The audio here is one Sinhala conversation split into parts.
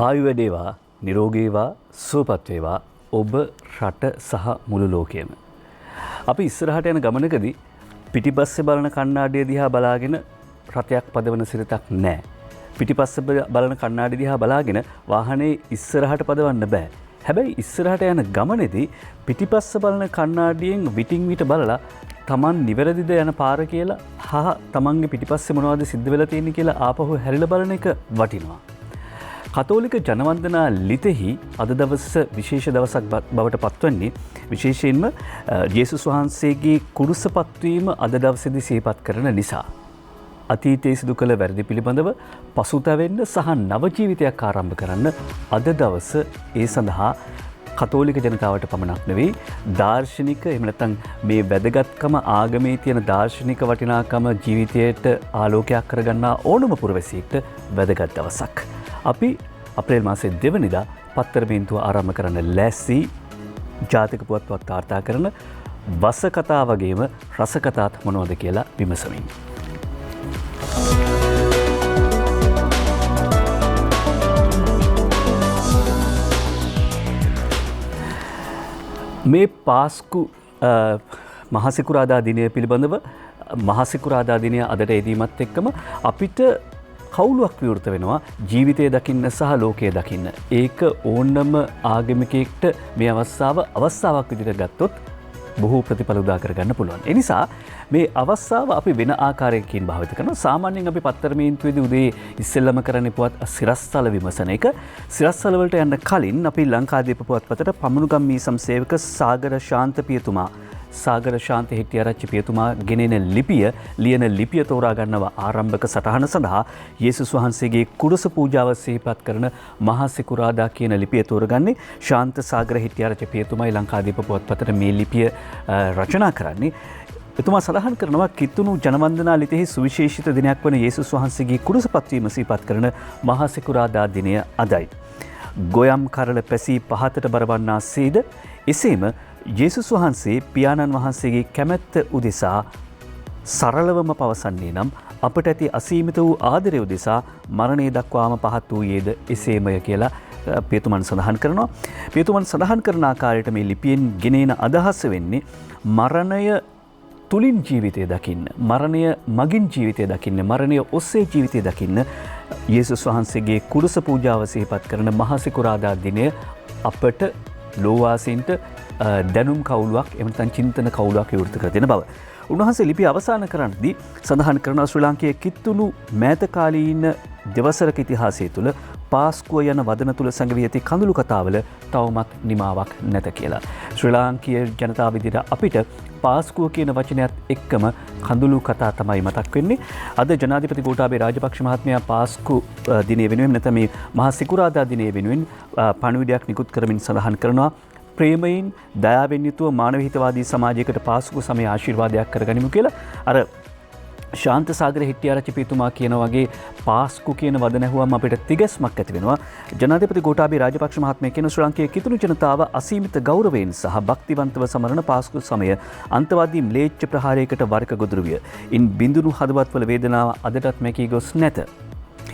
ආයු වැඩේවා නිරෝගීවා සුවපත් වේවා ඔබ රට සහ මුළු ලෝකයම. අපි ඉස්සරහට යන ගමනකදී පිටිපස්සේ බලන කණ්ණාඩිය දිහා බලාගෙන රටයක් පදවන සිරිතක් නැහැ. පිටිපස්සේ බලන කණ්ණාඩිය දිහා බලාගෙන වාහනේ ඉස්සරහට පදවන්න බෑ. හැබැයි ඉස්සරහට යන ගමනේදී පිටිපස්සේ බලන කණ්ණාඩියෙන් විටින් විට බලලා තමන් නිවැරදිද යන පාර කියලා තමන්ගේ පිටිපස්සේ මොනවද සිද්ධ වෙලා තියෙන්නේ කියලා ආපහු හැරිලා බලන එක වටිනවා. කතෝලික ජනවන්දනා ලිතෙහි අද දවස විශේෂ දවසක් බවට පත්වන්නේ විශේෂයෙන්ම ජේසුස් වහන්සේගේ කුරුසපත්වීම අද දවසේදී සිහිපත් කරන නිසා. අතීතයේ සිදු කළ වැරදි පිළිබඳව පසුතැවෙන්න සහ නව ජීවිතයක් ආරම්භ කරන්න අද දවස ඒ සඳහා කතෝලික ජනතාවට පමණක් නෙවෙයි දාර්ශනික එහෙම නැත්නම් මේ වැදගත්කම ආගමේ තියෙන දාර්ශනික වටිනාකම ජීවිතයට ආලෝකයක් කරගන්නා ඕනම පුරවැසියෙක්ට වැදගත් දවසක්. අපි අප්‍රේල් මාසයේ 2 වෙනිදා පත්තර බින්දුව ආරම්භ කරන්න ලෑස්ති ජාතික පුවත්පත් වාර්තා කරන වස කතා වගේම රස කතාත් මොනවද කියලා විමසමින්. මේ පාස්කු මහසිකුරාදා දිනය පිළිබඳව මහසිකුරාදා දිනය අදට එදීමත් එක්කම අපිට කවුලුවක් විවෘත වෙනවා ජීවිතය දකින්න සහ ලෝකය දකින්න. ඒක ඕනම ආගමිකයෙක්ට මේ අවස්ථාවක් විදිහට ගත්තොත් බොහෝ ප්‍රතිඵල උදා කරගන්න පුළුවන්. ඒ නිසා මේ අවස්ථාව අපි වෙන ආකාරයකින් භාවිත කරනවා. සාමාන්‍යයෙන් අපි පත්තර මීන්තුවේදී උදේ ඉස්සෙල්ලම කරන්නේ පුවත් සිරස්තල විමසන එක. සිරස්තල වලට යන්න කලින් අපි ලංකාදීප පුවත්පතට පමනුගම් මීසම් සේවක සාගර ශාන්ත පියතුමා සාගර ශාන්ත හෙට්ටිආරච්චි පියතුමා ගෙනෙන ලියන ලිපිය තෝරා ගන්නව ආරම්භක සටහන සඳහා යේසුස් වහන්සේගේ කුරුස පූජාව සිහිපත් කරන මහා සිකුරාදා කියන ලිපිය තෝරගන්නේ ශාන්ත සාගර හෙට්ටිආරච්චි පියතුමායි ලංකාදීප පුවත්පතට මේ ලිපිය රචනා කරන්නේ. එතුමා සඳහන් කරනවා කිතුණු ජනවන්දනා ලිතෙහි සුවිශේෂිත දිනයක් වන යේසුස් වහන්සේගේ කුරුසපත්වීම සිහිපත් කරන මහා සිකුරාදා දිනය අදයි. ගොයම් කරල පැසී පහතට බරවන්නාසේද එසේම යේසුස් වහන්සේ පියාණන් වහන්සේගේ කැමැත්ත උදෙසා සරලවම පවසන්නේ නම් අපට ඇති අසීමිත වූ ආදරය උදෙසා මරණය දක්වාම පහත් වූයේද එසේමය කියලා පියතුමන් සඳහන් කරනවා. පියතුමන් සඳහන් කරන ආකාරයට මේ ලිපියෙන් ගෙනෙන අදහස වෙන්නේ මරණය තුලින් ජීවිතය දකින්න, මරණය මගින් ජීවිතය දකින්න, මරණය ඔස්සේ ජීවිතය දකින්න යේසුස් වහන්සේගේ කුරුස පූජාව සිහිපත් කරන මහා සිකුරාදා දිනය අපට ලෝවාසීන්ට දැනුම් කවුලුවක් එමෙතන් චින්තන කවුලුවක් විවෘත කර දෙන බව. උන්වහන්සේ ලිපිය අවසන් කරද්දී සඳහන් කරන ශ්‍රී ලාංකේය කිත්තුණු මෑතකාලීන දෙවසරක ඉතිහාසය තුළ පාස්කුව යන වදන තුළ සැඟවී ඇති කඳුළු කතාවල තවමත් නිමාවක් නැත කියලා. ශ්‍රී ලාංකීය ජනතාව විදිහට අපිට පාස්කුව කියන වචනයත් එක්කම කඳුළු කතා තමයි මතක් වෙන්නේ. අද ජනාධිපති ගෝඨාභය රාජපක්ෂ මහත්මයා පාස්කු දිනය වෙනුවෙන් නැත්නම් මේ මහා සිකුරාදා දිනය වෙනුවෙන් පණිවිඩයක් නිකුත් කරමින් සඳහන් කරනවා ප්‍රේමයෙන් දයාවෙන් යුතුව මානව හිතවාදී සමාජයකට පාස්කු සමය ආශිර්වාදයක් කරගනිමු කියලා. අර ශාන්ත සාගර හෙට්ටිආරච්චි පියතුමා කියන වගේ පාස්කු කියන වද නැහුවම අපිට තිගැස්මක් ඇති වෙනවා. ජනාධිපති ගෝඨාභය රාජපක්ෂ මහත්මයා කියන ශ්‍රී ලාංකේය කිතුණු ජනතාව අසීමිත ගෞරවයෙන් සහ භක්තිවන්තව සමරන පාස්කු සමය අන්තවාදී ම්ලේච්ඡ ප්‍රහාරයකට වරක ගොදුරු විය. ඉන් බිඳුණු හදවත්වල වේදනාව අදටත් මැකී ගොස් නැත.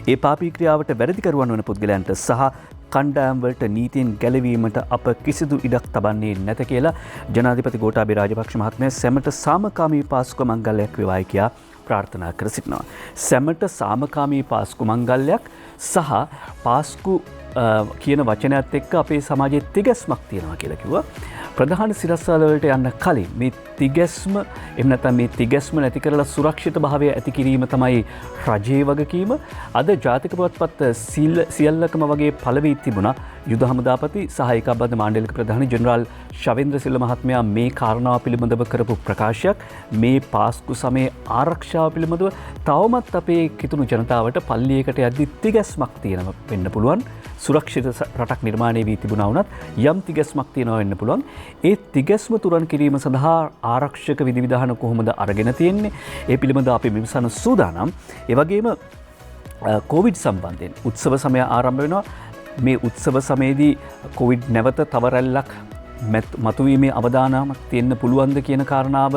ඒ පාපී ක්‍රියාවට වැරදිකරුවන් වන පුද්ගලයන්ට සහ කණ්ඩායම් වලට නීතියෙන් ගැලවීමට අප කිසිදු ඉඩක් තබන්නේ නැත කියලා ජනාධිපති ගෝඨාභය රාජපක්ෂ මහත්මයා සැමට සාමකාමී පාස්කු මංගල්‍යයක් වේවායි කියා ප්‍රාර්ථනා කර සිටිනවා. සැමට සාමකාමී පාස්කු මංගල්‍යයක් සහ පාස්කු කියන වචනයත් එක්ක අපේ සමාජයේ තිගැස්මක් තියෙනවා කියලා කිව්වා. ප්‍රධාන සිරස්වල වලට යන්න කලින් මේ තිගැස්ම එහෙම නැත්නම් මේ තිගැස්ම නැති කරලා සුරක්ෂිත භාවය ඇති කිරීම තමයි රජයේ වගකීම. අද ජාතික පුවත්පත් සියල්ලකම වගේ පළවී තිබුණා යුද හමුදාපති සහ ඒකාබද්ධ මාණ්ඩලික ප්‍රධානී ජෙනරාල් ශවේන්ද්‍ර සිල්වා මහත්මයා මේ කාරණාව පිළිබඳව කරපු ප්‍රකාශයක් මේ පාස්කු සමයේ ආරක්ෂාව පිළිබඳව තවමත් අපේ කිතුණු ජනතාවට පල්ලියකට යද්දී තිගැස්මක් තියෙනවා වෙන්න පුළුවන්. සුරක්ෂිත රටක් නිර්මාණය වී තිබුණා වුණත් යම් තිගැස්මක් තියෙනවා වෙන්න පුළුවන්. ඒ තිගැස්ම තුරන් කිරීම සඳහා ආරක්ෂක විධිවිධාන කොහොමද අරගෙන තියෙන්නේ? ඒ පිළිබඳව අපි විමසන සූදානම්. ඒ වගේම කොවිඩ් සම්බන්ධයෙන් උත්සව සමය ආරම්භ වෙනවා. මේ උත්සව සමයේදී කොවිඩ් නැවත තව රැල්ලක් මතුවීමේ අවදානමක් තියෙන්න පුළුවන්ද කියන කාරණාව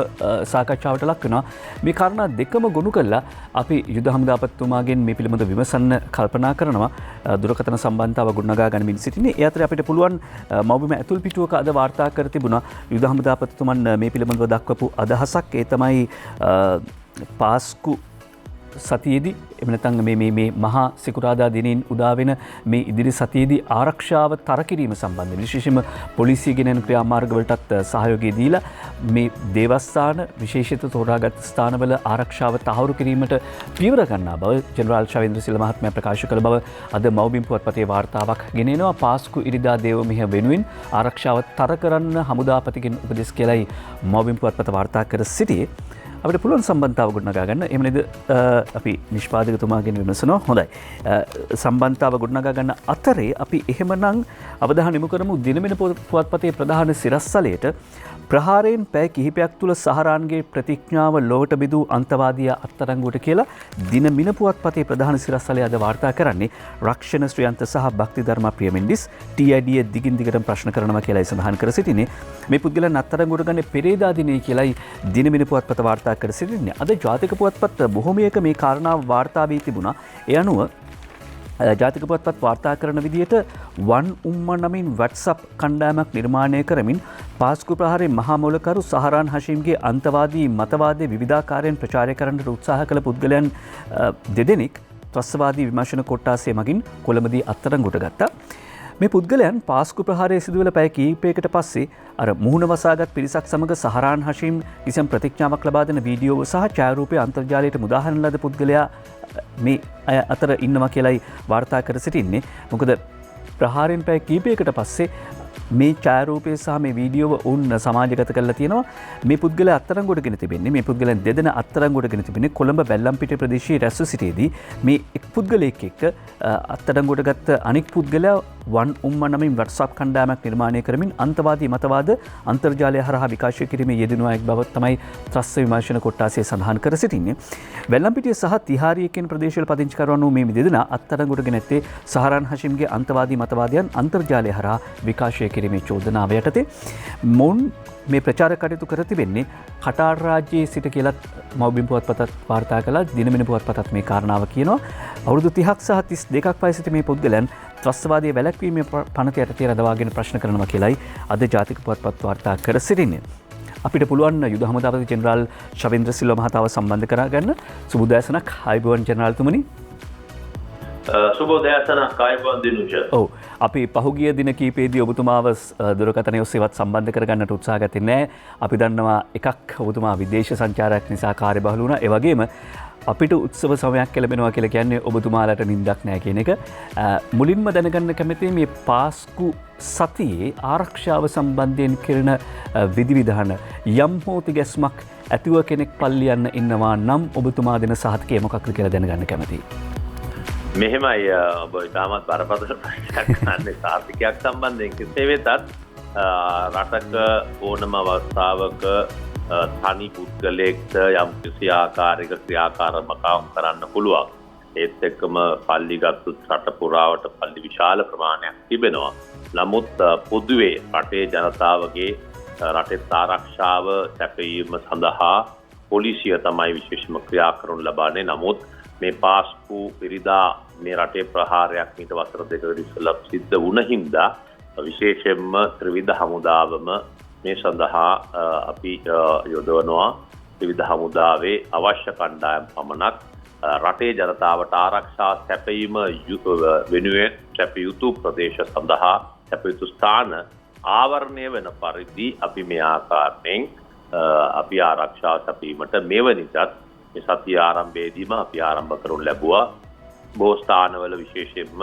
සාකච්ඡාවට ලක් වෙනවා. මේ කාරණා දෙකම ගොනු කළා අපි යුද හමුදාපතිතුමාගෙන් මේ පිළිබඳ විමසන්න කල්පනා කරනවා. දුරකථන සම්බන්ධතාව ගොඩනගා ගනිමින් සිටින්නේ. ඒ අතර අපිට පුළුවන් මව්බිම ඇතුල් පිටුවක අද වාර්තා කර තිබුණා යුද හමුදාපතිතුමන් මේ පිළිබඳව දක්වපු අදහසක්. ඒ තමයි පාස්කු සතියේදී එම නැත්නම් මේ මහා සිකුරාදා දිනින් උදා වෙන මේ ඉදිරි සතියේදී ආරක්ෂාව තර කිරීම සම්බන්ධයෙන් විශේෂයෙන්ම පොලිසිය ගෙනෙන ක්‍රියාමාර්ගවලටත් සහයෝගය දීලා මේ දේවස්ථාන විශේෂිත තෝරාගත් ස්ථානවල ආරක්ෂාව තහවුරු කිරීමට පියවර ගන්නා බව ජෙනරාල් ශවේන්ද්‍රසිල මහත්මයා ප්‍රකාශ කළ බව අද මව්බිම් පුවත්පතේ වාර්තාවක් ගෙනෙනවා. පාස්කු ඉරිදා දේව මෙහෙය වෙනුවෙන් ආරක්ෂාව තර කරන්න හමුදාපතිගෙන් උපදෙස් කියලායි මව්බිම් පුවත්පත වාර්තා කර සිටියේ. අපිට පුළුවන් සම්බන්ධතාව ගොඩනගා ගන්න. එහෙම නේද? අපි නිෂ්පාදකතුමාගෙන් විමසනවා. හොඳයි. සම්බන්ධතාව ගොඩනගා ගන්න අතරේ අපි එහෙමනම් අවධානය යොමු කරමු දිනමින පුවත්පතේ ප්‍රධාන සිරස්තලයට ප්‍රහාරයෙන් පැය කිහිපයක් තුළ සහරාන්ගේ ප්‍රතිඥාව ලොවට බිදූ අන්තවාදියා අත්අඩංගුවට කියලා දිනමින පුවත්පතේ ප්‍රධාන සිරස්තලය අද වාර්තා කරන්නේ රක්ෂණ ශ්‍රියන්ත සහ භක්ති ධර්ම ප්‍රියමෙන්ඩිස් TID දිගින් දිගටම ප්‍රශ්න කරනවා කියලායි සඳහන් කර සිටිනේ. මේ පුද්ගලයන් අත්අඩංගුවට ගන්නේ පෙරේදා දිනේ කියලායි දිනමින පුවත්පත වාර්තා කර සිටින්නේ. අද ජාතික පුවත්පත් බොහෝමයක මේ කාරණාව වාර්තා වී තිබුණා. ඒ අනුව ජාතික පුවත්පත් වාර්තා කරන විදිහට වන් උම්ම නමින් WhatsApp කණ්ඩායමක් නිර්මාණය කරමින් පාස්කු ප්‍රහාරයේ මහා මොලකරු සහරාන් හෂීම්ගේ අන්තවාදී මතවාදයේ විවිධාකාරයෙන් ප්‍රචාරය කරන්නට උත්සාහ කළ පුද්ගලයන් දෙදෙනෙක් ත්‍රස්තවාදී විමර්ශන කොට්ටාසය මගින් කොළඹදී අත්අඩංගුවට ගත්තා. මේ පුද්ගලයන් පාස්කු ප්‍රහාරයේ සිදුවල පැය කිහිපයකට පස්සේ අර මුහුණ වසාගත් පිරිසක් සමග සහරාන් හෂීම් කිසියම් ප්‍රතිඥාවක් ලබා දෙන වීඩියෝ සහ ඡායාරූපය අන්තර්ජාලයට මුදාහරින ලද පුද්ගලයා මේ අය අතර ඉන්නවා කියලායි වාර්තා කර සිටින්නේ. මොකද ප්‍රහාරයෙන් පැය කිහිපයකට පස්සේ මේ ඡායාරූපය සහ මේ වීඩියෝව උන් සමාජගත කරලා තියෙනවා. මේ පුද්ගලයා අත්අඩංගුවට ගෙන තිබෙන්නේ මේ පුද්ගලයන් දෙදෙනා අත්අඩංගුවට ගෙන තිබෙන්නේ කොළඹ බැල්ලම්පිටිය ප්‍රදේශයේ රැස්ව සිටියේදී මේ එක් පුද්ගලයෙක් එක්ක අත්අඩංගුවට ගත්ත අනෙක් පුද්ගලයා වන් උම්ම නමින් WhatsApp කණ්ඩායමක් නිර්මාණය කරමින් අන්තවාදී මතවාද අන්තර්ජාලය හරහා විකාශය කිරීමේ යෙදෙනවා එක් බව තමයි ත්‍රස්ත විමර්ශන කොට්ටාසය සඳහන් කර සිටින්නේ. බැල්ලම්පිටිය සහ තිහාරිය කියන ප්‍රදේශවල පදිංචිකරුවන් වූ මේ දෙදෙනා අත්අඩංගුවට ගෙන ඇත්තේ සහරාන් හෂීම්ගේ අන්තවාදී මතවාදයන් අන්තර්ජාලය හරහා විකාශය කිරීමේ චෝදනාව යටතේ. මොවුන් මේ ප්‍රචාර කටයුතු කර තිබෙන්නේ කටාර් රාජ්‍යයේ සිට කියලත් මව්බිම් පුවත්පතත් වාර්තා කළා. දිනමින පුවත්පතත් මේ කාරණාව කියනවා. අවුරුදු 30ක් සහ 32ක් වයස සිට මේ පුද්ගලයන් ත්‍රස්තවාදී වැළැක්වීමේ පනත යටතේ රඳවාගෙන ප්‍රශ්න කරනවා කියලායි අද ජාතික පුවත්පත් වාර්තා කර සිටින්නේ. අපිට පුළුවන් යුද හමුදාපති ජෙනරාල් ශවේන්ද්‍ර සිල්වා මහතාව සම්බන්ධ කරගන්න. සුබෝදෑසනක් ආයුබෝවන් ජෙනරාල් තුමනි. සුබෝදෑසනක් ආයුබෝවන් දිනුෂ. ඔව් අපි පහුගිය දින කීපයේදී ඔබතුමාව දුරකථනය ඔස්සේවත් සම්බන්ධ කරගන්නට උත්සාහ ගත්තේ නැහැ. අපි දන්නවා එකක් ඔබතුමා විදේශ සංචාරයක් නිසා කාර්යබහුල වුණා. ඒ වගේම අපිට උත්සව සමයක් ලැබෙනවා කියලා කියන්නේ ඔබතුමාලට නින්දක් නැහැ කියන එක. මුලින්ම දැනගන්න කැමතියි මේ පාස්කු සතියේ ආරක්ෂාව සම්බන්ධයෙන් කරන විධිවිධාන යම් හෝ තිගැස්මක් ඇතිව කෙනෙක් පල්ලි යන්න ඉන්නවා නම් ඔබතුමා දෙන සහතිකය මොකක්ද කියලා දැනගන්න කැමතියි. මෙහෙමයි ඔබ ඉතාමත් බරපතල ප්‍රශ්නයක් අහන්නේ සාර්ථකයක් සම්බන්ධයෙන්. කෙසේ වෙතත් රටක ඕනම අවස්ථාවක තනි පුද්ගලයෙක්ට යම් කිසි ආකාරයක ක්‍රියාකාරකමක් කරන්න පුළුවන්. ඒත් එක්කම පල්ලි ගත්තු රට පුරාවට පල්ලි විශාල ප්‍රමාණයක් තිබෙනවා. නමුත් පොදුවේ රටේ ජනතාවගේ රටේ ආරක්ෂාව සැපයීම සඳහා පොලිසිය තමයි විශේෂම ක්‍රියා කරනු ලබන්නේ. නමුත් මේ පාස්කු ඉරිදා මේ රටේ ප්‍රහාරයක් ඊට වසර දෙකකට ඉස්සෙල්ලා සිද්ධ වුණ හින්දා විශේෂයෙන්ම ත්‍රිවිධ හමුදාවම මේ සඳහා අපි යොදවනවා. ත්‍රිවිධ හමුදාවේ අවශ්‍ය කණ්ඩායම් පමණක් රටේ ජනතාවට ආරක්ෂා සැපයීම වෙනුවෙන් සැප යුතු ප්‍රදේශ සඳහා සැප යුතු ස්ථාන ආවරණය වෙන පරිදි අපි මේ ආකාරයෙන් අපි ආරක්ෂා සැපීමට මෙවැනිටත් මේ සතිය ආරම්භයේදීම අපි ආරම්භ කරනු ලැබුවා. බොහෝ ස්ථානවල විශේෂයෙන්ම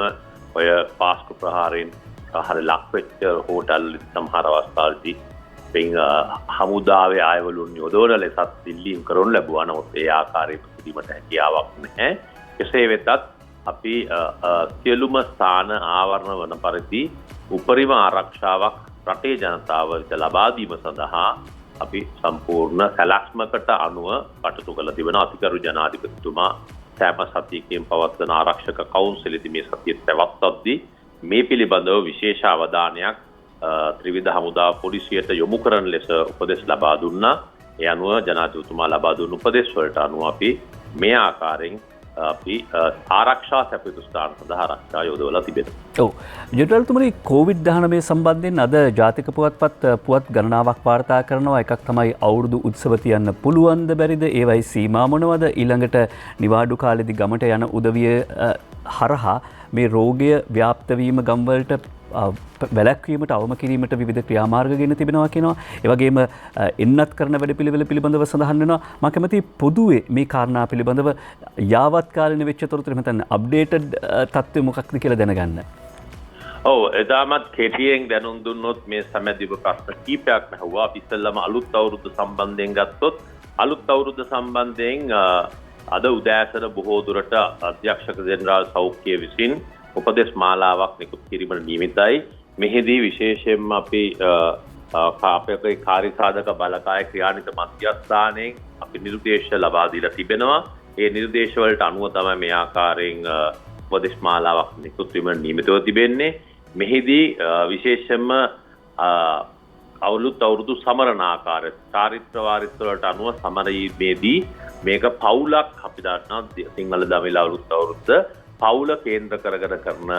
ඔය පාස්කු ප්‍රහාරයෙන් හරි ලක්වෙච්ච හෝටල් සමහර අවස්ථාවලදී හමුදාවේ අයවලුන් යොදවන ලෙසත් ඉල්ලීම් කරනු ලැබුවා. නමුත් ඒ ආකාරයට කිරීමට හැකියාවක් නැහැ. කෙසේ වෙතත් අපි සියලුම ස්ථාන ආවරණ වන පරිදි උපරිම ආරක්ෂාවක් රටේ ජනතාවට ලබා දීම සඳහා අපි සම්පූර්ණ සැලැස්මකට අනුව කටයුතු කළ තිබෙන අතිගරු ජනාධිපතිතුමා සෑම සතියකින් පවත්වන ආරක්ෂක කවුන්සිලෙදි මේ සතිය පැවැත්වද්දී මේ පිළිබඳව විශේෂ අවධානයක් ත්‍රිවිධ හමුදා පොලිසියට යොමු කරන ලෙස උපදෙස් ලබා දුන්නා. ඒ අනුව ජනාධිපතිතුමා ලබා දුන් උපදෙස් වලට අනුව අපි මේ ආකාරයෙන් අපි ආරක්ෂා සැපයුතු ස්ථාන සඳහා ආරක්ෂා යොදවලා තිබෙනවා. ඔව්. ජෙනරල්තුමනි COVID-19 සම්බන්ධයෙන් අද ජාතික පුවත්පත් පුවත් ගණනාවක් වාර්තා කරනවා. එකක් තමයි අවුරුදු උත්සව තියන්න පුළුවන්ද බැරිද? ඒවයි සීමා මොනවද? ඊළඟට නිවාඩු කාලෙදි ගමට යන උදවිය හරහා මේ රෝගය ව්‍යාප්ත වීම ගම්වලට වැළැක්වීමට අවම කිරීමට විවිධ ක්‍රියාමාර්ග ගෙන තිබෙනවා කියනවා. ඒ වගේම එන්නත් කරන වැඩපිළිවෙල පිළිබඳව සඳහන් වෙනවා. මම කැමතියි පොදුවේ මේ කාරණා පිළිබඳව යාවත් කාලින වෙච්ච තොරතුරු මෙතන අප්ඩේටඩ් තත්ත්වය මොකක්ද කියලා දැනගන්න. ඔව් එදාමත් කෙටියෙන් දැනුම් දුන්නොත් මේ සමැදිව ප්‍රශ්න කීපයක් නැහුවා. අපි ඉස්සෙල්ලාම අලුත් අවුරුද්ද සම්බන්ධයෙන් ගත්තොත් අලුත් අවුරුද්ද සම්බන්ධයෙන් අද උදෑසන බොහෝ දුරට අධ්‍යක්ෂක ජෙනරාල් සෞඛ්‍ය විසින් උපදෙස් මාලාවක් නිකුත් කිරීමට නියමිතයි. මෙහිදී විශේෂයෙන්ම අපි අපේ කාර්යසාධක බලකාය ක්‍රියාන්විත මධ්‍යස්ථානයෙන් අපි නිර්දේශ ලබා දීලා තිබෙනවා. ඒ නිර්දේශ වලට අනුව තමයි මේ ආකාරයෙන් උපදෙස් මාලාවක් නිකුත් වීමට නියමිතව තිබෙන්නේ. මෙහිදී විශේෂයෙන්ම අවුරුදු සමරන ආකාරය චාරිත්‍ර වාරිත්‍ර වලට අනුව සමරීමේදී මේක පවුලක් අපි දන්නවා සිංහල දමිළ අවුරුද්ද පවුල කේන්ද්‍ර කරගෙන කරන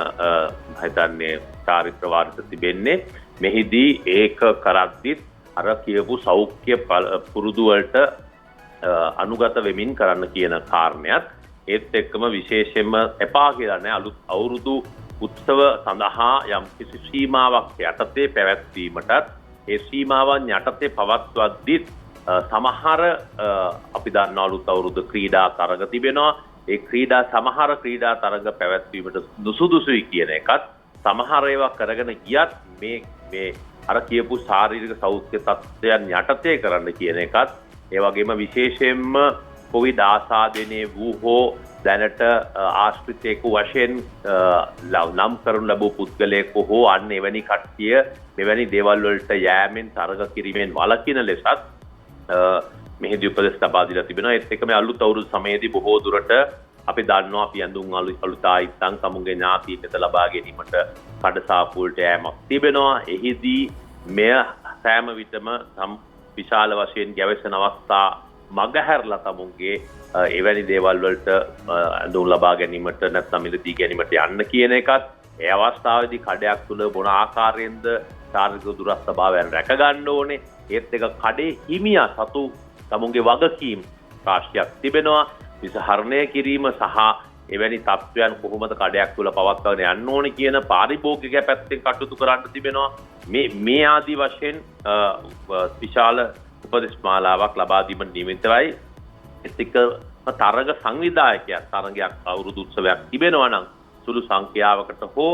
හිතන්නේ චාරිත්‍ර වාරිත්‍ර තිබෙන්නේ. මෙහිදී ඒක කරද්දිත් අර කියපු සෞඛ්‍ය පුරුදු වලට අනුගත වෙමින් කරන්න කියන කාරණයක් ඒත් එක්කම විශේෂයෙන්ම එපා කියලා නෑ අලුත් අවුරුදු උත්සව සඳහා යම් කිසි සීමාවක් යටතේ පැවැත්වීමටත් ඒ සීමාවන් යටතේ පවත්වද්දී සමහර අපි දන්නා අලුත් අවුරුදු ක්‍රීඩා තරග තිබෙනවා. ඒ සමහර ක්‍රීඩා තරග පැවැත්වීමට නුසුදුසුයි කියන එකත් සමහර ඒවා කරගෙන ගියත් මේ අර කියපු ශාරීරික සෞඛ්‍ය තත්ත්වයන් යටතේ කරන්න කියන එකත් ඒ වගේම විශේෂයෙන්ම කොවිඩ් ආසාදනයේ වූ හෝ දැනට ආශ්‍රිතයෙකු වශයෙන් නම් කරනු ලැබූ පුද්ගලයෙකු හෝ අන්න එවැනි කට්ටිය මෙවැනි දේවල් වලට යෑමෙන් තරග කිරීමෙන් වළකින ලෙසත් මෙහිදී උපදෙස් ලබා දීලා තිබෙනවා. ඒත් එක්කම අලුත් අවුරුදු සමයේදී බොහෝ දුරට අපි දන්නවා අපි ඇඳුම් අලුත් ආයිත්තම් තමුන්ගේ ඥාතීන්ට ලබා ගැනීමට කඩසාප්පුවලට යෑමක් තිබෙනවා. එහිදී මෙය සෑම විටම විශාල වශයෙන් ගැවසෙන අවස්ථා මගහැරලා තමුන්ගේ එවැනි දේවල් වලට ඇඳුම් ලබා ගැනීමට නැත්නම් මිලදී ගැනීමට යන්න කියන එකත් ඒ අවස්ථාවේදී කඩයක් තුල මොන ආකාරයෙන්ද ශාරීරික දුරස්ථ භාවයන් රැක ගන්න ඕනේ. ඒත් එක කඩේ හිමියා සතු තමුන්ගේ වගකීම් රාශියක් තිබෙනවා. විසහරණය කිරීම සහ එවැනි තත්ත්වයන් කොහොමද කඩයක් තුල පවත්වාගෙන යන්න ඕනේ කියන පාරිභෝගික පැත්තෙන් කටයුතු කරන්න තිබෙනවා. මේ ආදී වශයෙන් විශාල උපදෙස් මාලාවක් ලබා දීමට නියමිතයි. ඒත් එක්කම තරග සංවිධායකයා තරගයක් අවුරුදු උත්සවයක් තිබෙනවා නම් සුළු සංඛ්‍යාවකට හෝ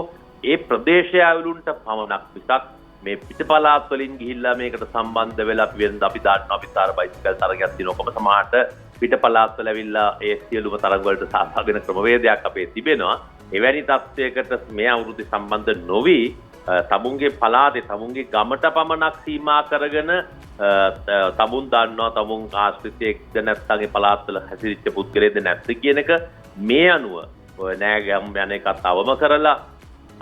ඒ ප්‍රදේශය ඇවිලුන්ට පමණක් මිසක් මේ පිටපළාත් වලින් ගිහිල්ලා මේකට සම්බන්ධ වෙලා අපි දන්නවා අපි තාර බයිසිකල් තරගයක් දිනන ඔකම සමහරට පිටපළාත් වල ඇවිල්ලා ඒ සියලුම තරග වලට සහභාගී වෙන ක්‍රමවේදයක් අපේ තිබෙනවා. එවැනි තත්ත්වයකට මේ අවුරුද්දේ සම්බන්ධ නොවි තමුන්ගේ පළාතේ තමුන්ගේ ගමට පමණක් සීමා කරගෙන තමුන් දන්නවා තමුන් ආශ්‍රිතයෙක්ද නැත්නම් ඒ පළාත් වල හැසිරිච්ච පුද්ගලයෙක්ද නැත්ද කියන එක මේ අනුව නෑගම් යන එකත් අවම කරලා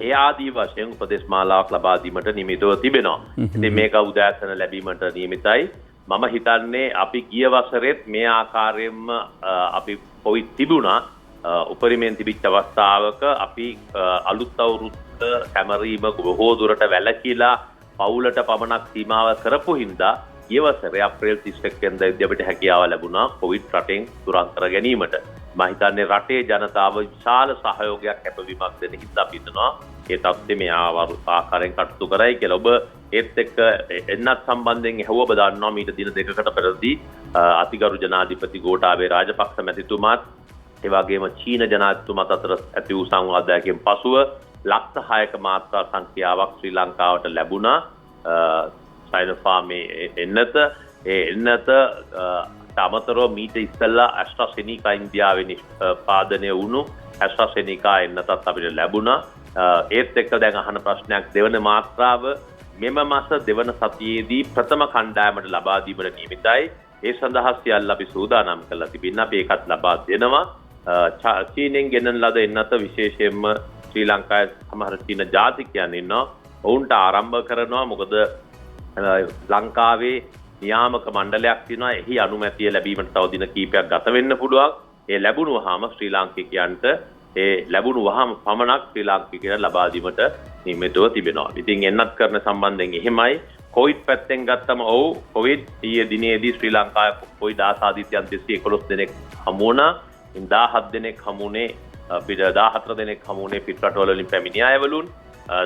ඒ ආදී වශයෙන් උපදෙස් මාලාවක් ලබා දීමට නියමිතව තිබෙනවා. ඉතින් මේක උදෑසන ලැබීමට නියමිතයි. මම හිතන්නේ අපි ගිය වසරෙත් මේ ආකාරයෙන්ම අපි කොවිඩ් තිබුණා. උපරිමයෙන් තිබිච්ච අවස්ථාවක අපි අලුත් අවුරුද්ද සැමරීම බොහෝ දුරට වැළකීලා පවුලට පමණක් සීමාව කරපු හින්දා ගිය වසරේ අප්‍රේල් 31 වෙනිදාදී අපිට හැකියාව ලැබුණා කොවිඩ් රටෙන් දුරන් කර ගැනීමට. මම හිතන්නේ රටේ ජනතාව විශාල සහයෝගයක් කැපවීමක් දෙන හින්දා අපි හිතනවා ඒ තත්ත්වෙ මේ ආකාරයෙන් කටයුතු කරයි කියලා. ඔබ ඒත් එක්ක එන්නත් සම්බන්ධයෙන් ඇහුව ඔබ දන්නවා මීට දින දෙකකට පෙරදී අතිගරු ජනාධිපති ගෝඨාභය රාජපක්ෂ මැතිතුමාත් ඒ වගේම චීන ජනාධිපතිතුමාත් අතර ඇති වූ සංවාදයකින් පසුව ලක්ෂ 6ක මාත්‍රා සංඛ්‍යාවක් ශ්‍රී ලංකාවට ලැබුණා. සයිනෝෆාර්මේ එන්නත අමතරව මීට ඉස්සෙල්ලා ඇස්ට්‍රාසෙනිකා ඉන්දියාවේ නිෂ්පාදනය වුණු ඇස්ට්‍රාසෙනිකා එන්නතත් අපිට ලැබුණා. ඒත් එක්ක දැන් අහන ප්‍රශ්නයක් දෙවන මාත්‍රාව මෙම මාස දෙවන සතියේදී ප්‍රථම කණ්ඩායමට ලබා දීමට නියමිතයි. ඒ සඳහා සියල්ල අපි සූදානම් කරලා තිබෙනවා. අපි ඒකත් ලබා දෙනවා. චීනෙන් ගෙනන ලද එන්නත විශේෂයෙන්ම ශ්‍රී ලංකාවේ සමහර චීන ජාතිකයන් ඉන්නවා. ඔවුන්ට ආරම්භ කරනවා. මොකද ලංකාවේ නියාමක මණ්ඩලයක් තියෙනවා. එහි අනුමැතිය ලැබීමට තව දින කීපයක් ගත වෙන්න පුළුවන්. ඒ ලැබුණුවාම ශ්‍රී ලාංකිකයන්ට ඒ ලැබුණුවාම පමණක් ශ්‍රී ලාංකිකයන් ලබා දීමට නියමිතව තිබෙනවා. ඉතින් එන්නත් කරන සම්බන්ධයෙන් එහෙමයි. කොවිඩ් පැත්තෙන් ගත්තම ඔව් කොවිඩ් ඊයේ දිනේදී ශ්‍රී ලංකාවේ කොවිඩ් ආසාදිතයන් 211 දෙනෙක් හමු වුණා. 17 දෙනෙක් හමුුනේ පිට 14 දෙනෙක් හමුුනේ පිට රටවල වලින් පැමිණි අයවලුන්.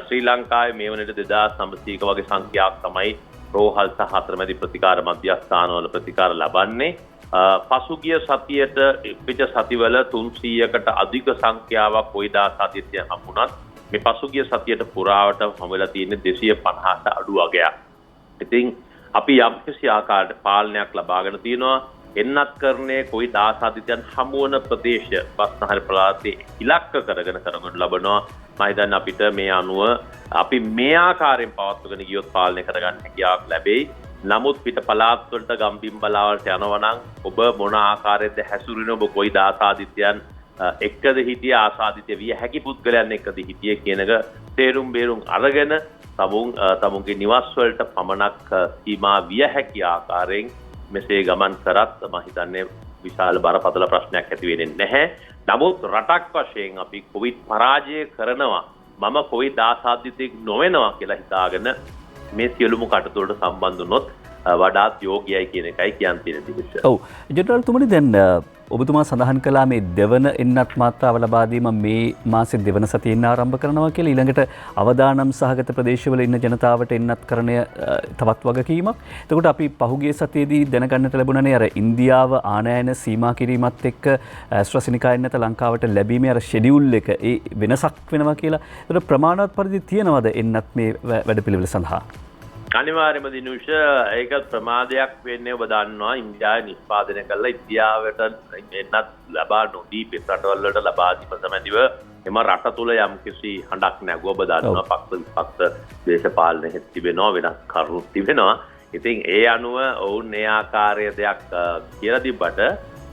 ශ්‍රී ලංකාවේ මේ වනට 2900ක වගේ සංඛ්‍යාවක් තමයි රෝහල් සහ අතරමැදි ප්‍රතිකාර මධ්‍යස්ථානවල ප්‍රතිකාර ලබන්නේ. පසුගිය සතියට පිට සතිවල 300කට අධික සංඛ්‍යාවක් කොවිඩ් ආසාදිතයන් හමුුණත් මේ පසුගිය සතියට පුරාවට හමු වෙලා තියෙන්නේ 250ට අඩු වගයක්. ඉතින් අපි යම්කිසි ආකාරයකට පාලනයක් ලබාගෙන තියෙනවා. එන්නත් කරන්නේ කොවිඩ් ආසාදිතයන් හමු වන ප්‍රදේශ බස්නාහිර පළාතේ ඉලක්ක කරගෙන ලබනවා. මම හිතන්නේ අපිට මේ අනුව අපි මේ ආකාරයෙන් පවත්වගෙන ගියොත් පාලනය කරගන්න හැකියාවක් ලැබෙයි. නමුත් පිට පළාත් වලට ගම්බිම් බලාවලට යනවා නම් ඔබ මොන ආකාරයෙන්ද හැසිරෙන්නේ? ඔබ කොවිඩ් ආසාදිතයන් එක්කද හිටිය ආසාදිතය විය හැකි පුද්ගලයන් එක්කද හිටියේ කියන එක තේරුම් බේරුම් අරගෙන තමුන්ගේ නිවාස වලට පමණක් සීමා විය හැකි ආකාරයෙන් මෙසේ ගමන් කරත් මම හිතන්නේ විශාල බරපතල ප්‍රශ්නයක් ඇති වෙන්නේ නැහැ. නමුත් රටක් වශයෙන් අපි කොවිඩ් පරාජය කරනවා, මම කොවිඩ් ආසාදිතෙක් නොවෙනවා කියලා හිතාගෙන මේ සියලුම කටයුතු වලට සම්බන්ධ වුණොත් වඩාත් යෝග්‍යයි කියන එකයි කියන්න තියෙන දේ. ඔව් ජෙනරාල්තුමනි, දැන් ඔබතුමා සඳහන් කළා මේ දෙවන එන්නත් මාත්‍රාව ලබා දීම මේ මාසේ දෙවන සතියෙන් ආරම්භ කරනවා කියලා. ඊළඟට අවදානම් සහගත ප්‍රදේශවල ඉන්න ජනතාවට එන්නත් කරණය තවත් වගකීමක්. එතකොට අපි පහුගිය සතියේදී දැනගන්නට ලැබුණනේ අර ඉන්දියාව ආනයන සීමා කිරීමත් එක්ක AstraZeneca එන්නත ලංකාවට ලැබීමේ අර ෂෙඩියුල් එක ඒ වෙනසක් වෙනවා කියලා. ඒතර ප්‍රමාණවත් පරිදි තියෙනවද එන්නත් මේ වැඩපිළිවෙල සඳහා? අනිවාර්යයෙන්ම දිනුෂ ඒක ප්‍රමාදයක් වෙන්නේ. ඔබ දන්නවා ඉන්දියාවේ නිෂ්පාදනය කළා ඉන්දියාවට එන්නත් ලබා නොදී පිට රටවල් වලට ලබා දීම සම්බන්ධව එම රට තුල යම්කිසි හඬක් නැගුව. ඔබ දන්නවා පක්ෂ විපක්ෂ දේශපාලන හෙත් තිබෙනවා, වෙනස් කරුණු තිබෙනවා. ඉතින් ඒ අනුව ඔවුන් මේ ආකාරය දෙයක් කියලා තිබ්බට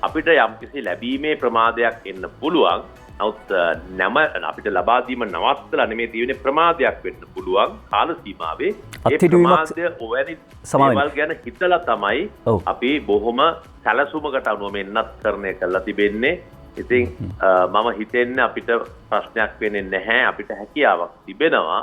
අපිට යම්කිසි ලැබීමේ ප්‍රමාදයක් එන්න පුළුවන්. නමුත් අපිට ලබා දීම නවත්තලා නෙමෙයි තියෙන්නේ, ප්‍රමාදයක් වෙන්න පුළුවන් කාල සීමාවේ. ඒ ප්‍රමාදය ඔවැනි දේවල් ගැන හිතලා තමයි අපි බොහොම සැලසුමකට අනුව මෙන්නත් කරණය කරලා තිබෙන්නේ. ඉතින් මම හිතන්නේ අපිට ප්‍රශ්නයක් වෙන්නේ නැහැ. අපිට හැකියාවක් තිබෙනවා.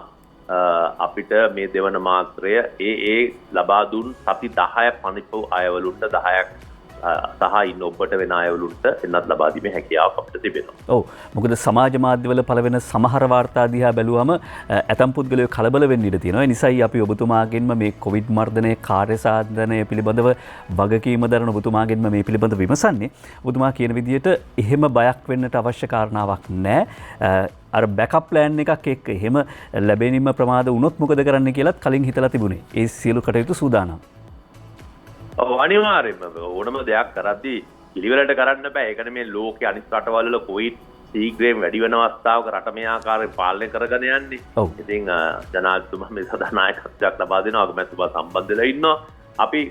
අපිට මේ දෙවන මාත්‍රය ඒ ලබා දුන් සති 10 පනිපු අයවලුන්ට 10ක් සහ ඉන්න ඔබට වෙන අයවලුන්ට එන්නත් ලබා දීමේ හැකියාවක් අපිට තිබෙනවා. ඔව්, මොකද සමාජ මාධ්‍යවල පළවෙන සමහර වාර්තා දිහා බැලුවම ඇතම් පුද්ගලයෝ කලබල වෙන්න ඉඩ තියෙනවා. ඒ නිසායි අපි ඔබතුමාගෙන්ම මේ කොවිඩ් මර්ධනයේ කාර්ය සාධනය පිළිබඳව වගකීම දරන ඔබතුමාගෙන්ම මේ පිළිබඳව විමසන්නේ. ඔබතුමා කියන විදිහට එහෙම බයක් වෙන්නට අවශ්‍ය කාරණාවක් නැහැ. අර බැකප් ප්ලෑන් එකක් එක්ක එහෙම ලැබෙනීම ප්‍රමාද වුණොත් මොකද කරන්න කියලාත් කලින් හිතලා තිබුණේ. ඒ සියලු කටයුතු සූදානම්. අනිවාර්යයෙන්ම ඕනම දෙයක් කරද්දී පිළිවෙලට කරන්න බෑ. ඒකනේ මේ ලෝකයේ අනිත් රටවල් වල කොවිඩ් ශීඝ්‍රයෙන් වැඩි වෙන අවස්ථාවක රට මේ ආකාරයෙන් පාලනය කරගෙන යන්නේ. ඉතින් ජනාධිපතිතුමා මේ සදා නායකත්වයක් ලබා දෙනවා. අගමැතිතුමා සම්බන්ධ වෙලා ඉන්නවා. අපි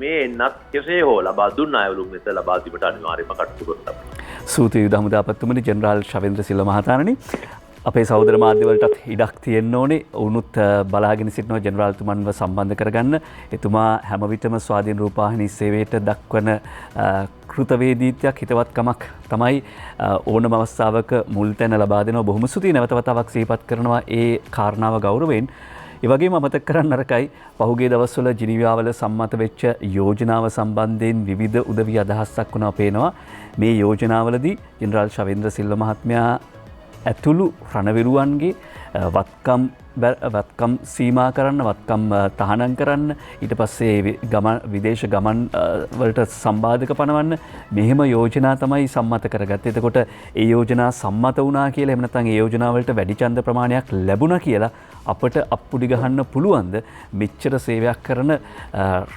මේ එන්නත් කෙසේ හෝ ලබා දුන්න අයවලුන් මෙත ලබා දීමට අනිවාර්යයෙන්ම කටයුතු කරනවා. සූති යුද හමුදාපතිතුමනි ජෙනරාල් ශවේන්ද්‍ර සිල්වා මහතාණනි, අපේ සහෝදර මාධ්‍යවලටත් ඉඩක් තියෙන්න ඕනේ. වුණුත් බලාගෙන සිටිනවා ජෙනරාල්තුමන්ව සම්බන්ධ කරගන්න. එතුමා හැම විටම ස්වාධීන රූපවාහිනී සේවයට දක්වන කෘතවේදීත්වයක්, හිතවත්කමක් තමයි ඕනම අවස්ථාවක මුල් තැන ලබා දෙනවා. බොහොම ස්තුතියි. නැවත වතාවක් සිහිපත් කරනවා ඒ කාරණාව ගෞරවයෙන්. ඒ වගේම අමතක කරන්න නරකයි පහුගිය දවස්වල ජිනීවාවල සම්මත වෙච්ච යෝජනාව සම්බන්ධයෙන් විවිධ උදවි අදහසක් වුණා පේනවා. මේ යෝජනාවලදී ජෙනරාල් ශවේන්ද්‍ර සිල්වා මහත්මයා ඇතුළු රණවිරුවන්ගේ වත්කම් සීමා කරන්න, වත්කම් තහනම් කරන්න, ඊට පස්සේ විදේශ ගමන් වලට සම්බාධක පනවන්න මෙහෙම යෝජනා තමයි සම්මත කරගත්තේ. එතකොට ඒ යෝජනා සම්මත වුණා කියලා එහෙම නැත්නම් ඒ යෝජනා වලට වැඩි ඡන්ද ප්‍රමාණයක් ලැබුණා කියලා අපට අප්පුඩි ගහන්න පුළුවන්ද? මෙච්චර සේවයක් කරන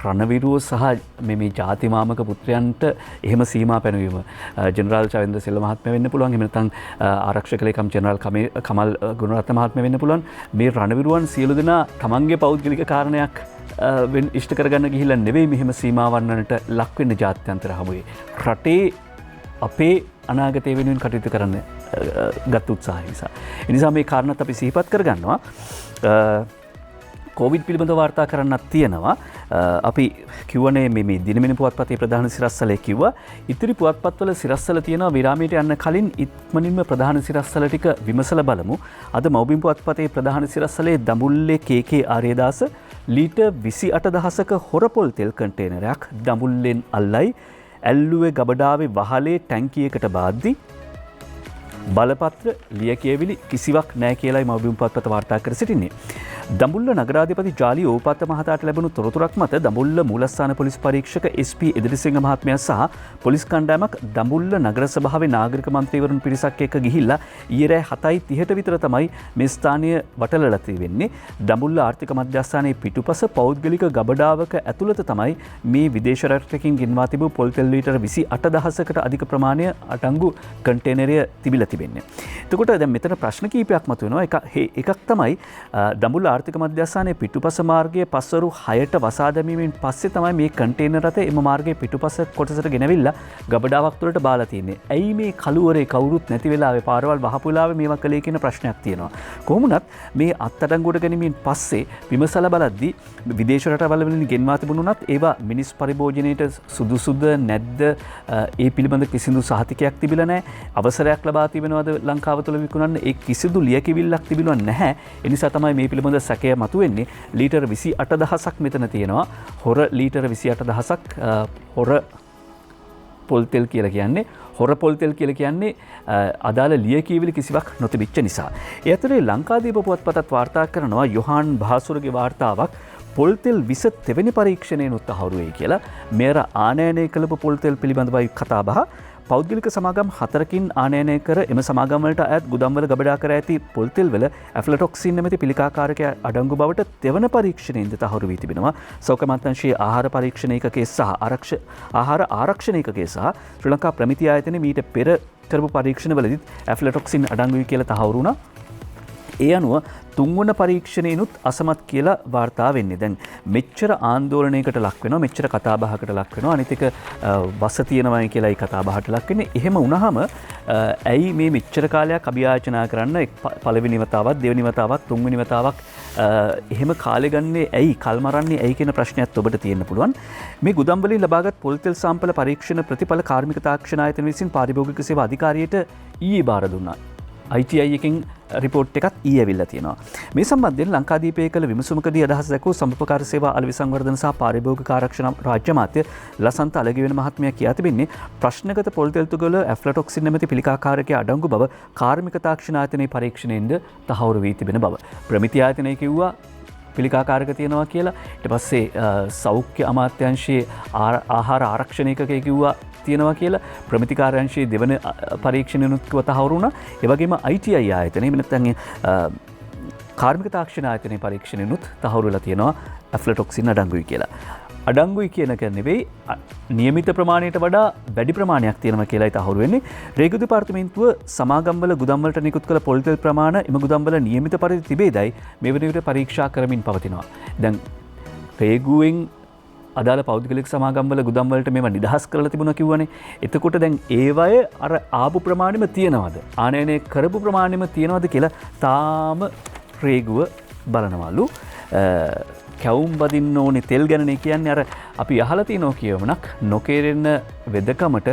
රණවිරුවෝ සහ මේ ජාති මාමක පුත්‍රයන්ට එහෙම සීමා පැනවීම ජෙනරාල් ශවේන්ද්‍ර සිල්වා මහත්මයා වෙන්න පුළුවන්. එහෙම නැත්නම් ආරක්ෂක ලේකම් ජෙනරාල් කමල් ගුණරත්න මහත්මයා වෙන්න පුළුවන්. මේ රණවිරුවන් සියලු දෙනා තමන්ගේ පෞද්ගලික කාරණයක් ඉෂ්ට කරගන්න ගිහිල්ලා නෙවෙයි මෙහෙම සීමාවන්නට ලක් වෙන්න ජාත්‍යන්තර හමුවේ. රටේ අපේ අනාගතය වෙනුවෙන් කටයුතු කරන්න ගත් උත්සාහය නිසා. ඒ නිසා මේ කාරණාත් අපි සිහිපත් කරගන්නවා. කෝවිඩ් පිළිබඳ වාර්තා කරන්නත් තියෙනවා. අපි කිව්වනේ මේ දිනමින පුවත්පතේ ප්‍රධාන සිරස්වලේ කිව්වා ඉතිරි පුවත්පත්වල සිරස්වල තියෙනවා විරාමයට යන්න කලින් ඉක්මනින්ම ප්‍රධාන සිරස්වල ටික විමසලා බලමු. අද මව්බිම් පුවත්පතේ ප්‍රධාන සිරස්වලේ දඹුල්ලේ KK ආර්යදාස ලීටර් 28000ක හොරපොල් තෙල් කන්ටේනරයක් දඹුල්ලෙන් අල්ලයි ඇල්ලුවේ ගබඩාවේ වහලේ ටැංකියකට බාද්දි බලපත්‍ර ලියකියවිලි කිසිවක් නැහැ කියලායි මව්බිම් පුවත්පත වාර්තා කර සිටින්නේ. දඹුල්ල නගරාධිපති ජාලි ඕපාත මහතාට ලැබුණු තොරතුරක් මත දඹුල්ල මූලස්ථාන පොලිස් පරීක්ෂක SP එදිරිසිංහ මහත්මයා සහ පොලිස් කණ්ඩායමක් දඹුල්ල නගර සභාවේ නාගරික මන්ත්‍රීවරුන් පිරිසක් එක්ක ගිහිල්ලා ඊයේ රෑ 7:30ට විතර තමයි මේ ස්ථානය වටලලා තියෙන්නේ. දඹුල්ල ආර්ථික මධ්‍යස්ථානයේ පිටුපස පෞද්ගලික ගබඩාවක ඇතුළත තමයි මේ විදේශ රටකින් ගෙන්වා තිබූ පොල් තෙල් ලීටර 28000කට අධික ප්‍රමාණය අටංගු කන්ටේනරය තිබිලා තිබෙන්නේ. එතකොට දැන් මෙතන ප්‍රශ්න කීපයක් මතුවෙනවා. එකක් තමයි දඹුල්ල ආර්ථික මධ්‍යස්ථානයේ පිටුපස මාර්ගයේ පස්වරු 6ට වසා දැමීමෙන් පස්සේ තමයි මේ කන්ටේනර් රථ එම මාර්ගයේ පිටුපස කොටසට ගෙනවිල්ලා ගබඩාවක් තුළට බාලා තියෙන්නේ. ඇයි මේ කළුවරේ කවුරුත් නැති වෙලාවේ පාරවල් වහපු වෙලාවේ මේවා කළේ කියන ප්‍රශ්නයක් තියෙනවා. කොහොම වුණත් මේ අත්අඩංගුවට ගැනීමෙන් පස්සේ විමසලා බලද්දී විදේශ රටවල වලින් ගෙන්වා තිබුණුනත් ඒවා මිනිස් පරිභෝජනයට සුදුසුද නැද්ද ඒ පිළිබඳ කිසිදු සහතිකයක් තිබිලා නැහැ. අවසරයක් ලබා තිබෙනවද ලංකාව තුළ විකුණන්න ඒ කිසිදු ලියකිවිල්ලක් තිබිලා නැහැ. ඒ නිසා තමයි මේ පිළිබඳ සැකය මතුවෙන්නේ. ලීටර් 28000ක් මෙතන තියෙනවා. හොර ලීටර් 28000ක් හොර පොල් තෙල් කියලා කියන්නේ හොර පොල් තෙල් කියලා කියන්නේ අදාළ ලියකියවිලි කිසිවක් නොතිබිච්ච නිසා. ඒ අතරේ ලංකාදීප පුවත්පතත් වාර්තා කරනවා යොහාන් භාසුරගේ වාර්තාවක් පොල් තෙල් 20 තෙවෙනි පරීක්ෂණයනුත් තහවුරු වෙයි කියලා. මෙයර ආනයනය කළපු පොල් තෙල් පිළිබඳවයි කතාබහ. පෞද්ගලික සමාගම් 4කින් ආනයනය කර එම සමාගම් වලට අයත් ගුදම්වල ගබඩා කර ඇති පොල් තෙල් වල ඇෆ්ලටොක්සින් නැමැති පිළිකාකාරක අඩංගු බවට තෙවන පරීක්ෂණයෙන්ද තහවුරු වී තිබෙනවා. සෞඛ්‍ය අමාත්‍යාංශයේ ආහාර පරීක්ෂණ ඒකකයේ සහ ආහාර ආරක්ෂණ ඒකකයේ සහ ශ්‍රී ලංකා ප්‍රමිති ආයතනයේ මීට පෙර කරපු පරීක්ෂණවලදීත් ඇෆ්ලටොක්සින් අඩංගුයි කියලා තහවුරු වුණා. ඒ අනුව තුන්වන පරීක්ෂණයනුත් අසමත් කියලා වාර්තා වෙන්නේ. දැන් මෙච්චර ආందోලනයකට ලක් වෙනවා, මෙච්චර කතාබහකට ලක් වෙනවා. අනිත් එක වස තියෙනවායි කියලායි කතාබහට ලක් වෙන්නේ. එහෙම වුණාම ඇයි මේ මෙච්චර කාලයක් අභියාචනා කරන්න පළවෙනි වතාවක්, දෙවෙනි වතාවක්, තුන්වෙනි වතාවක් එහෙම කාලෙ ගන්නේ ඇයි, කල් මරන්නේ ඇයි කියන ප්‍රශ්නයත් ඔබට තියෙන්න පුළුවන්. මේ ගුදම් වලින් ලබාගත් පොල් තෙල් සාම්පල පරීක්ෂණ ප්‍රතිඵල කාර්මික තාක්ෂණ ආයතන විසින් පාරිභෝගික සේවා අධිකාරියට ඊයේ බාර දුන්නා. ITI එකකින් රිපෝට් එකත් ඊයේ ඇවිල්ලා තියෙනවා. මේ සම්බන්ධයෙන් ලංකාදීපයේ කළ විමසුමකදී අදහස් දැක්වූ සම්ප්‍රකාර සේවා අලෙවි සංවර්ධන සහ පාරිභෝගික ආරක්ෂණ රාජ්‍ය අමාත්‍ය ලසන්ත අලගිවෙන මහත්මයා කියා තිබෙන්නේ ප්‍රශ්නගත පොල් තෙල් තුගල ඇෆ්ලටොක්සින් නැමැති පිළිකාකාරකයේ අඩංගු බව කාර්මික තාක්ෂණ ආයතනයේ පරීක්ෂණයෙන්ද තහවුරු වී තිබෙන බව. ප්‍රමිති ආයතනය කිව්වා පිළිකාකාරක තියෙනවා කියලා. ඊට පස්සේ සෞඛ්‍ය අමාත්‍යාංශයේ ආහාර ආරක්ෂණ ඒකකයේ කිව්වා තියෙනවා කියලා. ප්‍රමිතිකාරයන්ශයේ දෙවන පරීක්ෂණයනුත් තහවුරු වුණා. ඒ වගේම ITI ආයතනයේ නැත්නම් කාර්මික තාක්ෂණ ආයතනයේ පරීක්ෂණයනුත් තහවුරු වෙලා තියෙනවා ඇෆ්ලටොක්සින් අඩංගුයි කියලා. අඩංගුයි කියන එක නෙවෙයි නියමිත ප්‍රමාණයට වඩා වැඩි ප්‍රමාණයක් තියෙනවා කියලායි තහවුරු වෙන්නේ. රේගු දෙපාර්තමේන්තුව සමාගම්වල ගුදම්වලට නිකුත් කළ පොල් තෙල් ප්‍රමාණ එම ගුදම්වල නියමිත පරිදි තිබේදයි මේ වන විට පරීක්ෂා කරමින් පවතිනවා. දැන් රේගුවෙන් අදාළ පෞද්ගලික සමාගම්වල ගුදම්වලට මේවා නිදහස් කරලා තිබුණා කිව්වනේ. එතකොට දැන් ඒවයේ අර ආපු ප්‍රමාණෙම තියනවද? ආනයනය කරපු ප්‍රමාණෙම තියනවද කියලා තාම රේගුව බලනවලු. කැවුම් බදින්න ඕනේ තෙල් ගැනනේ කියන්නේ. අර අපි අහලා තියෙනවා කියවමනක් නොකේරෙන්න වෙදකමට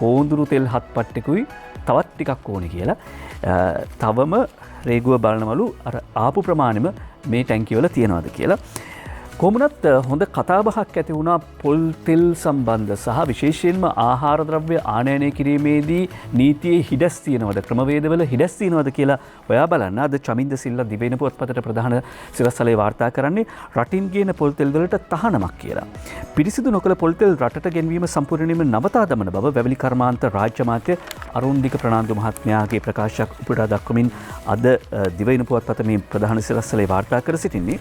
කෝඳුරු තෙල් හත් පට්ටකුයි තවත් ටිකක් ඕනේ කියලා. තවම රේගුව බලනවලු අර ආපු ප්‍රමාණෙම මේ ටැංකිවල තියනවද කියලා. කොමුණත් හොඳ කතාබහක් ඇති වුණා පොල් තෙල් සම්බන්ධ සහ විශේෂයෙන්ම ආහාර ද්‍රව්‍ය ආනයනය කිරීමේදී නීතියේ හිඩස් තියෙනවද, ක්‍රමවේදවල හිඩස් තියෙනවද කියලා ඔයා බලන්න. අද චමින්ද සිල්ලා දිවයින පුවත්පතට ප්‍රධාන සිරස්තලේ වාර්තා කරන්නේ රටින් ගේන පොල් තෙල් වලට තහනමක් කියලා. පිරිසිදු නොකළ පොල් තෙල් රටට ගෙන්වීම සම්පූර්ණයෙන්ම නවතා දමන බව වැවිලි කර්මාන්ත රාජ්‍ය අමාත්‍ය අරුන්දික ප්‍රනාන්දු මහත්මයාගේ ප්‍රකාශයක් උපුටා දක්වමින් අද දිවයින පුවත්පත මේ ප්‍රධාන සිරස්තලේ වාර්තා කර සිටින්නේ.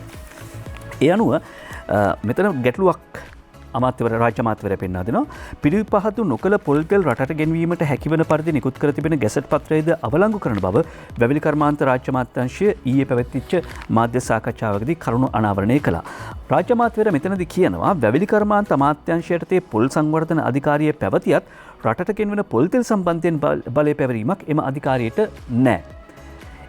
ඒ අනුව මෙතන ගැටලුවක් රාජ්‍ය අමාත්‍යවරයා පෙන්වා දෙනවා. පිළිපහතු නොකළ පොල් තෙල් රටට ගෙන්වීමට හැකිවන පරිදි නිකුත් කර තිබෙන ගැසට් පත්‍රයද අවලංගු කරන බව වැවිලි කර්මාන්ත රාජ්‍ය අමාත්‍යාංශය ඊයේ පැවැත්විච්ච මාධ්‍ය සාකච්ඡාවකදී කරුණු අනාවරණය කළා. රාජ්‍ය අමාත්‍යවරයා මෙතනදී කියනවා වැවිලි කර්මාන්ත අමාත්‍යාංශයට පොල් සංවර්ධන අධිකාරිය පැවතියත් රටට ගෙන්වන පොල් තෙල් සම්බන්ධයෙන් බලය පැවරීමක් එම අධිකාරියට නැහැ.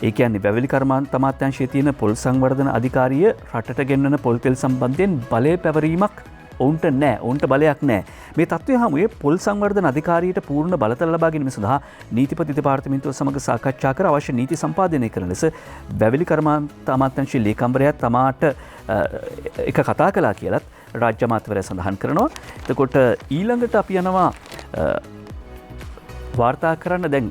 ඒ කියන්නේ වැවිලි කර්මාන්ත අමාත්‍යාංශයේ තියෙන පොල් සංවර්ධන අධිකාරිය රටට ගෙන්වන පොල් තෙල් සම්බන්ධයෙන් බලය පැවරීමක් ඔවුන්ට නෑ. ඔවුන්ට බලයක් නෑ. මේ තත්ත්වය හමුවේ පොල් සංවර්ධන අධිකාරියට පූර්ණ බලතල ලබා ගැනීම සඳහා නීතිපති දෙපාර්තමේන්තුව සමග සාකච්ඡා කර අවශ්‍ය නීති සම්පාදනය කරන ලෙස වැවිලි කර්මාන්ත අමාත්‍යාංශයේ ලේකම්වරයා තමාට එක කතා කළා කියලත් රාජ්‍ය අමාත්‍යවරයා සඳහන් කරනවා. එතකොට ඊළඟට අපි යනවා වාර්තා කරන්න දැන්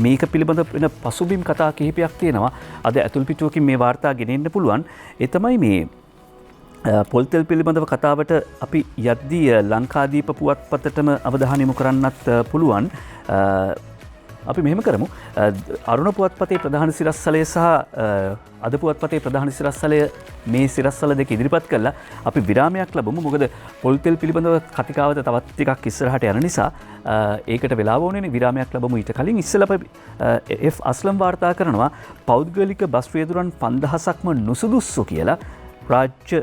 මේක පිළිබඳ වෙන පසුබිම් කතා කිහිපයක් තියෙනවා. අද ඇතුල් පිටුවකින් මේ වාර්තා ගෙනෙන්න පුළුවන්. ඒ තමයි මේ පොල්තෙල් පිළිබඳව කතාවට අපි යද්දී ලංකාදීප පුවත්පතටම අවධානය යොමු කරන්නත් පුළුවන්. අපි මෙහෙම කරමු. අරුණ පුවත්පතේ ප්‍රධාන සිරස්තලය සහ අද පුවත්පතේ ප්‍රධාන සිරස්තලය මේ සිරස්තල දෙක ඉදිරිපත් කළා. අපි විරාමයක් ලැබමු. මොකද පොල්තෙල් පිළිබඳව කතිකාවත තවත් ටිකක් ඉස්සරහට යන නිසා ඒකට වෙලාව ඕනේ. විරාමයක් ලැබමු. ඊට කලින් ඉස්සෙල්ලා අපි එෆ් අස්ලම් වාර්තා කරනවා පෞද්ගලික බස් රියදුරන් 5000ක්ම නුසුදුසු කියලා රාජ්‍ය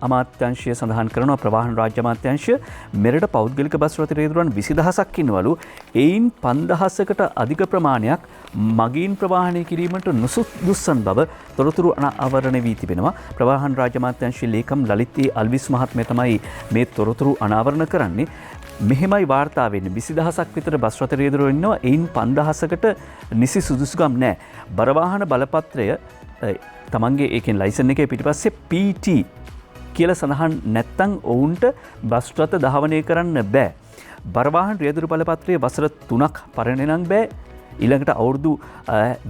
අමාත්‍යංශය සඳහන් කරනවා. ප්‍රවාහන රාජ්‍ය අමාත්‍යංශය මෙරට පෞද්ගලික බස් රථ රියදුරන් 20000ක් ඉන්නවලු. එයින් 5000කට අධික ප්‍රමාණයක් මගීන් ප්‍රවාහනය කිරීමට නුසුදුස්සන් බව තොරතුරු අනාවරණය වී තිබෙනවා. ප්‍රවාහන රාජ්‍ය අමාත්‍යංශයේ ලේකම් ලලිත් අල්විස් මහත්මයා තමයි මේ තොරතුරු අනාවරණ කරන්නේ. මෙහෙමයි වාර්තා වෙන්නේ 20000ක් විතර බස් රථ රියදුරෝ ඉන්නවා. එයින් 5000කට නිසි සුදුසුකම් නැහැ. බරවාහන බලපත්‍රය තමන්ගේ ඒකෙන් ලයිසන් එකේ පිටිපස්සේ PT කියලා සඳහන් නැත්තම් ඔවුන්ට බස් රථ ධාවනය කරන්න බෑ. බරවාහන රියදුරු බලපත්‍රයේ වසර 3ක් පරණ නම් බෑ. ඊළඟට අවුරුදු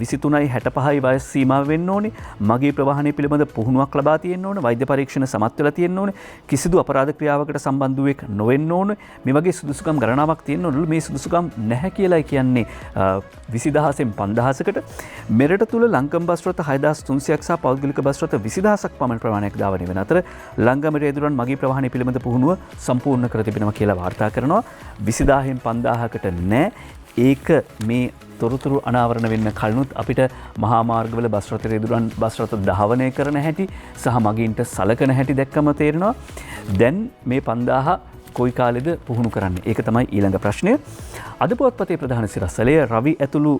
23යි 65යි වයස් සීමාව වෙන්න ඕනේ. මගේ ප්‍රවාහනය පිළිබඳ පුහුණුවක් ලබා තියෙන්න ඕනේ. වෛද්‍ය පරීක්ෂණ සමත් වෙලා තියෙන්න ඕනේ. කිසිදු අපරාධ ක්‍රියාවකට සම්බන්ධ වෙක් නොවෙන්න ඕනේ. මේ වගේ සුදුසුකම් ගණනාවක් තියෙන්න ඕනේ. මේ සුදුසුකම් නැහැ කියලා කියන්නේ 20000න් 5000කට. මෙරට තුල ලංකම් බස් රථ 6300ක් සහ පෞද්ගලික බස් රථ 20000ක් පමණ ප්‍රමාණයක් ධාවනය වෙන අතර ලංගම රියදුරන් මගේ ප්‍රවාහනය පිළිබඳ පුහුණුව සම්පූර්ණ කර තිබෙනවා කියලා වාර්තා කරනවා. 20000න් 5000කට නැහැ. ඒක මේ තොරතුරු අනාවරණ වෙන්න කලිනුත් අපිට මහා මාර්ගවල බස් රථ රියදුරන් බස් රථ ධාවනය කරන හැටි සහ මගීන්ට සලකන හැටි දැක්කම තේරෙනවා. දැන් මේ 5000 කොයි කාලෙද පුහුණු කරන්නේ? ඒක තමයි ඊළඟ ප්‍රශ්නය. අද පුවත්පතේ ප්‍රධාන සිරස්තලය රවි ඇතුළු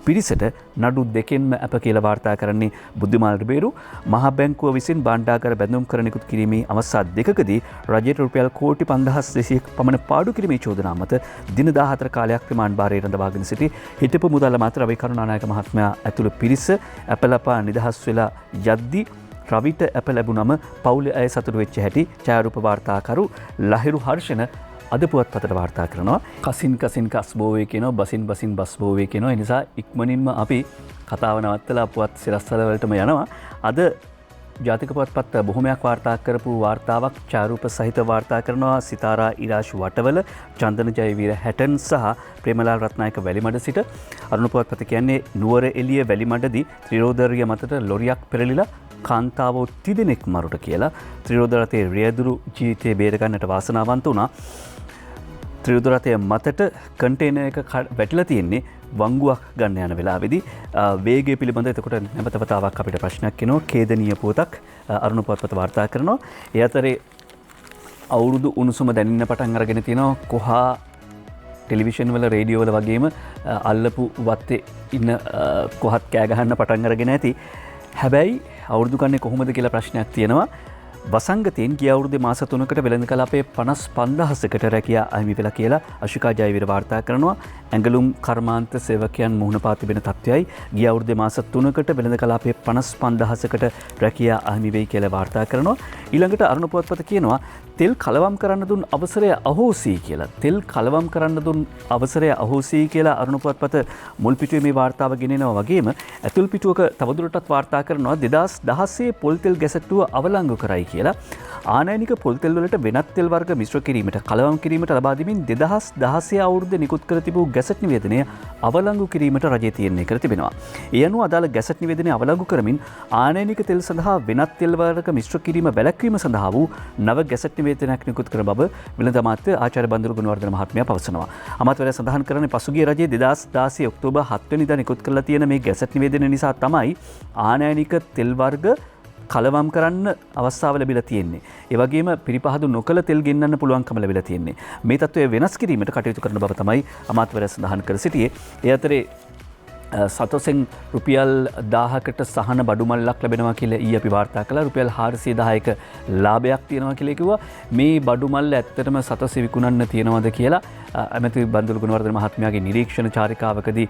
පිරිසට නඩු දෙකෙන්ම අප කියලා වාර්තා කරන්නේ බුද්ධිමාල් රිබේරු. මහා බැංකුව විසින් භාණ්ඩාගාර බැඳුම් කර නිකුත් කිරීමේ අවස්ථා දෙකකදී රජයට රුපියල් කෝටි 5200ක් පමණ පාඩු කිරීමේ චෝදනා මත දින 14 කාලයක් රිමාන්ඩ් භාරයේ රඳවාගෙන සිටි හිටපු මුදල් අමාත්‍ය රවි කරුණානායක මහත්මයා ඇතුළු පිරිස අපලපා නිදහස් වෙලා යද්දී රවිට අප ලැබුණම පවුලේ අය සතුටු වෙච්ච හැටි ඡායාරූප වාර්තාකරු ලහිරු හර්ෂණ අද පුවත්පතට වාර්තා කරනවා. කසින් කස් බෝවේ කියනවා, බසින් බස් බෝවේ කියනවා. ඒ නිසා ඉක්මනින්ම අපි කතාව නවත්තලා පුවත් සිරස්තල වලටම යනවා. අද ජාතික පුවත්පත් බොහොමයක් වාර්තා කරපු වාර්තාවක් ඡායාරූප සහිත වාර්තා කරනවා සිතාරා ඉරාෂ් වටවල, චන්දන ජයවීර හැටන් සහ ප්‍රේමලාල් රත්නායක වැලිමඩ සිට. අරුණ පුවත්පත කියන්නේ නුවර එළිය වැලිමඩදී ත්‍රිරෝදරිය මතට ලොරියක් පෙරලිලා කාන්තාවෝ තිදෙනෙක් මරුට කියලා ත්‍රිරෝද රථයේ රියදුරු ජීවිතය බේරගන්නට වාසනාවන්ත වුණා. ත්‍රිරෝද රථය මතට කන්ටේනර් එක වැටිලා තියෙන්නේ වංගුවක් ගන්න යන වෙලාවේදී. වේගය පිළිබඳව එතකොට නැවතවතාවක් අපිට ප්‍රශ්නයක් එනවා. ඛේදනීය පුවතක් අරුණ පුවත්පත වාර්තා කරනවා. ඒ අතරේ අවුරුදු උණුසුම දැනෙන්න පටන් අරගෙන තියෙනවා. කොහා ටෙලිවිෂන් වල රේඩියෝ වල වගේම අල්ලපු වත්තේ ඉන්න කොහත් කෑ ගහන්න පටන් අරගෙන ඇති. හැබැයි අවුරුදු කන්නේ කොහොමද කියලා ප්‍රශ්නයක් තියෙනවා. වසංගතයෙන් ගිය අවුරුද්දේ මාස 3කට වෙළඳ කලාපයේ 55000කට රැකියා අහිමි වෙලා කියලා අශිකා ජයවීර වාර්තා කරනවා. ඇඟලුම් කර්මාන්ත සේවකයන් මුහුණ පා තිබෙන තත්ත්වයයි ගිය අවුරුද්දේ මාස 3කට වෙළඳ කලාපයේ 55000කට රැකියා අහිමි වෙයි කියලා වාර්තා කරනවා. ඊළඟට අරුණ පුවත්පත කියනවා තෙල් කලවම් කරන්න දුන් අවසරය අහෝසි කියලා. තෙල් කලවම් කරන්න දුන් අවසරය අහෝසි කියලා අරුණ පුවත්පත මුල් පිටුවේ මේ වාර්තාව ගෙනෙනවා වගේම ඇතුල් පිටුවක තවදුරටත් වාර්තා කරනවා 2016 පොල් තෙල් ගැසට්ටුව අවලංගු කරයි කියලා. ආනයනික පොල් තෙල් වලට වෙනත් තෙල් වර්ග මිශ්‍ර කිරීමට කලවම් කිරීමට ලබා දෙමින් 2016 අවුරුද්දේ නිකුත් කර තිබූ ගැසට් නිවේදනය අවලංගු කිරීමට රජය තීරණය කර තිබෙනවා. ඒ අනුව අදාළ ගැසට් නිවේදනය අවලංගු කරමින් ආනයනික තෙල් සඳහා වෙනත් තෙල් වර්ග මිශ්‍ර කිරීම වැළැක්වීම සඳහා වූ නව ගැසට් නිවේදනයක් නිකුත් කර බව වෙළඳ අමාත්‍ය ආචාර්ය බන්දුරු ගුණවර්ධන මහත්මයා පවසනවා. අමාත්‍යවරයා සඳහන් කරන්නේ පසුගිය රජයේ 2016 ඔක්තෝබර් 7 වෙනිදා නිකුත් කරලා තියෙන මේ ගැසට් නිවේදනය නිසා තමයි ආනයනික තෙල් වර්ග කලවම් කරන්න අවස්ථාව ලැබිලා තියෙන්නේ. ඒ වගේම පිරිපහදු නොකළ තෙල් ගෙන්නන්න පුළුවන්කම ලැබිලා තියෙන්නේ. මේ තත්ත්වය වෙනස් කිරීමට කටයුතු කරන බව තමයි අමාත්‍යවරයා සඳහන් කර සිටියේ. ඒ අතරේ සතොසෙන් රුපියල් 1000කට සහන බඩුමල්ලක් ලැබෙනවා කියලා ඊ අපි වාර්තා කළා. රුපියල් 410ක ලාභයක් තියෙනවා කියලා කිව්වා. මේ බඩුමල්ල ඇත්තටම සතොසේ විකුණන්න තියෙනවද කියලා ඇමති බන්දුල ගුණවර්ධන මහත්මයාගේ නිරීක්ෂණ චාරිකාවකදී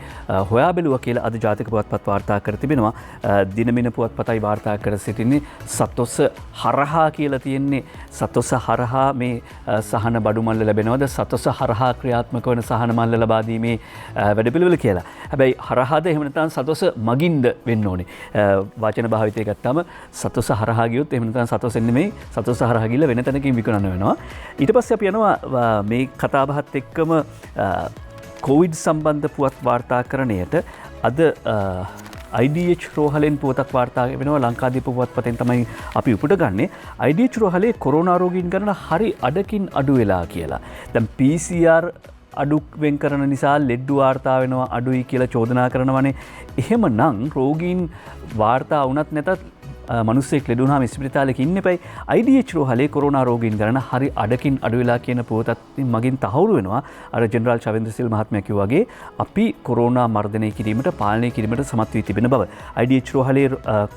හොයා බැලුවා කියලා අද ජාතික පුවත්පත් වාර්තා කර තිබෙනවා. දිනමින පුවත්පතයි වාර්තා කර සිටින්නේ සතොස හරහා කියලා තියෙන්නේ සතොස හරහා මේ සහන බඩුමල්ල ලැබෙනවද සතොස හරහා ක්‍රියාත්මක වන සහන මල්ල ලබා දීමේ වැඩපිළිවෙල කියලා. හැබැයි හරහාද එහෙම නැත්නම් සතොස මගින්ද වෙන්න ඕනේ. වචන භාවිතය ගත්තාම සතොස හරහා ගියොත් එහෙම නැත්නම් සතොසෙන් නෙමෙයි සතොස හරහා ගිහලා වෙන තැනකින් විකුණන්න වෙනවා. ඊට පස්සේ අපි යනවා මේ කතාබහත් එක්කම කොවිඩ් සම්බන්ධ පුවත් වාර්තාකරණයට අද IDH රෝහලෙන් පුවතක් වාර්තා වෙනවා. ලංකාදීප පුවත්පතෙන් තමයි අපි උපුට ගන්නේ. IDH රෝහලේ කොරෝනා රෝගීන් ගණන හරි අඩකින් අඩු වෙලා කියලා. දැන් PCR අඩු වෙන් කරන නිසා ලෙඩ්ඩු වාර්තා වෙනවා අඩුයි කියලා චෝදනා කරනවනේ. එහෙමනම් රෝගීන් වාර්තා වුණත් නැතත් මනුස්සෙක් ලෙඩ වුණාම ස්පිරිතාලෙක ඉන්න එපයි. IDH රෝහලේ කොරෝනා රෝගීන් ගණන හරි අඩකින් අඩු වෙලා කියන පුවතත් මගින් තහවුරු වෙනවා. අර ජෙනරාල් චවෙන්ද්‍රසිල් මහත්මයා කිව්වා වගේ අපි කොරෝනා මර්ධනය කිරීමට පාලනය කිරීමට සමත් වී තිබෙන බව. IDH රෝහලේ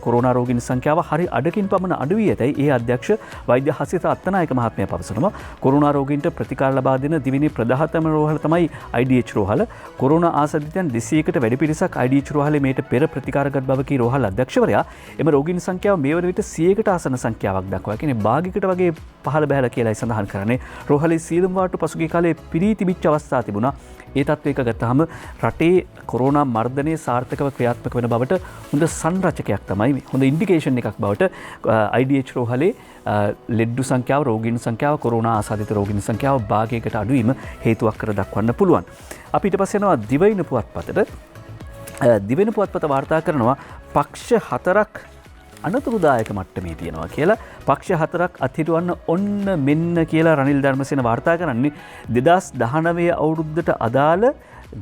කොරෝනා රෝගීන් සංඛ්‍යාව හරි අඩකින් පමණ අඩු වී ඇතයි ඒ අධ්‍යක්ෂ වෛද්‍ය හසිත අත්තනායක මහත්මයා පවසනවා. කොරෝනා රෝගීන්ට ප්‍රතිකාර ලබා දෙන දිවිනි ප්‍රධානතම රෝහල තමයි IDH රෝහල. කොරෝනා ආසාදිතයන් 200කට වැඩි පිරිසක් IDH රෝහලේ මේට පෙර ප්‍රතිකාරගත් බව කී රෝහල අධ්‍යක්ෂවරයා එම රෝගීන් සංඛ්‍යාව මේ වන විට 100කට ආසන සංඛ්‍යාවක් දක්වා කියන්නේ භාගයකට වගේ පහළ බැහැලා කියලායි සඳහන් කරන්නේ. රෝහලේ සියලුම වාට්ටු පසුගිය කාලේ පිරී තිබිච්ච අවස්ථා තිබුණා. ඒ තත්ත්වයක ගත්තාම රටේ කොරෝනා මර්ධනය සාර්ථකව ක්‍රියාත්මක වෙන බවට හොඳ සංරචකයක් තමයි හොඳ ඉන්ඩිකේෂන් එකක් බවට IDH රෝහලේ ලෙඩ්ඩු සංඛ්‍යාව රෝගීන් සංඛ්‍යාව කොරෝනා ආසාදිත රෝගීන් සංඛ්‍යාව භාගයකට අඩුවීම හේතුවක් කර දක්වන්න පුළුවන්. අපි ඊට පස්සේ යනවා දිවයින පුවත්පතට. දිවයින පුවත්පත වාර්තා කරනවා පක්ෂ 4ක් අනතුරුදායක මට්ටමේ තියෙනවා කියලා. පක්ෂ 4ක් අත්හිටුවන්න ඔන්න මෙන්න කියලා රනිල් ධර්මසේන වාර්තා කරන්නේ 2019 අවුරුද්දට අදාළ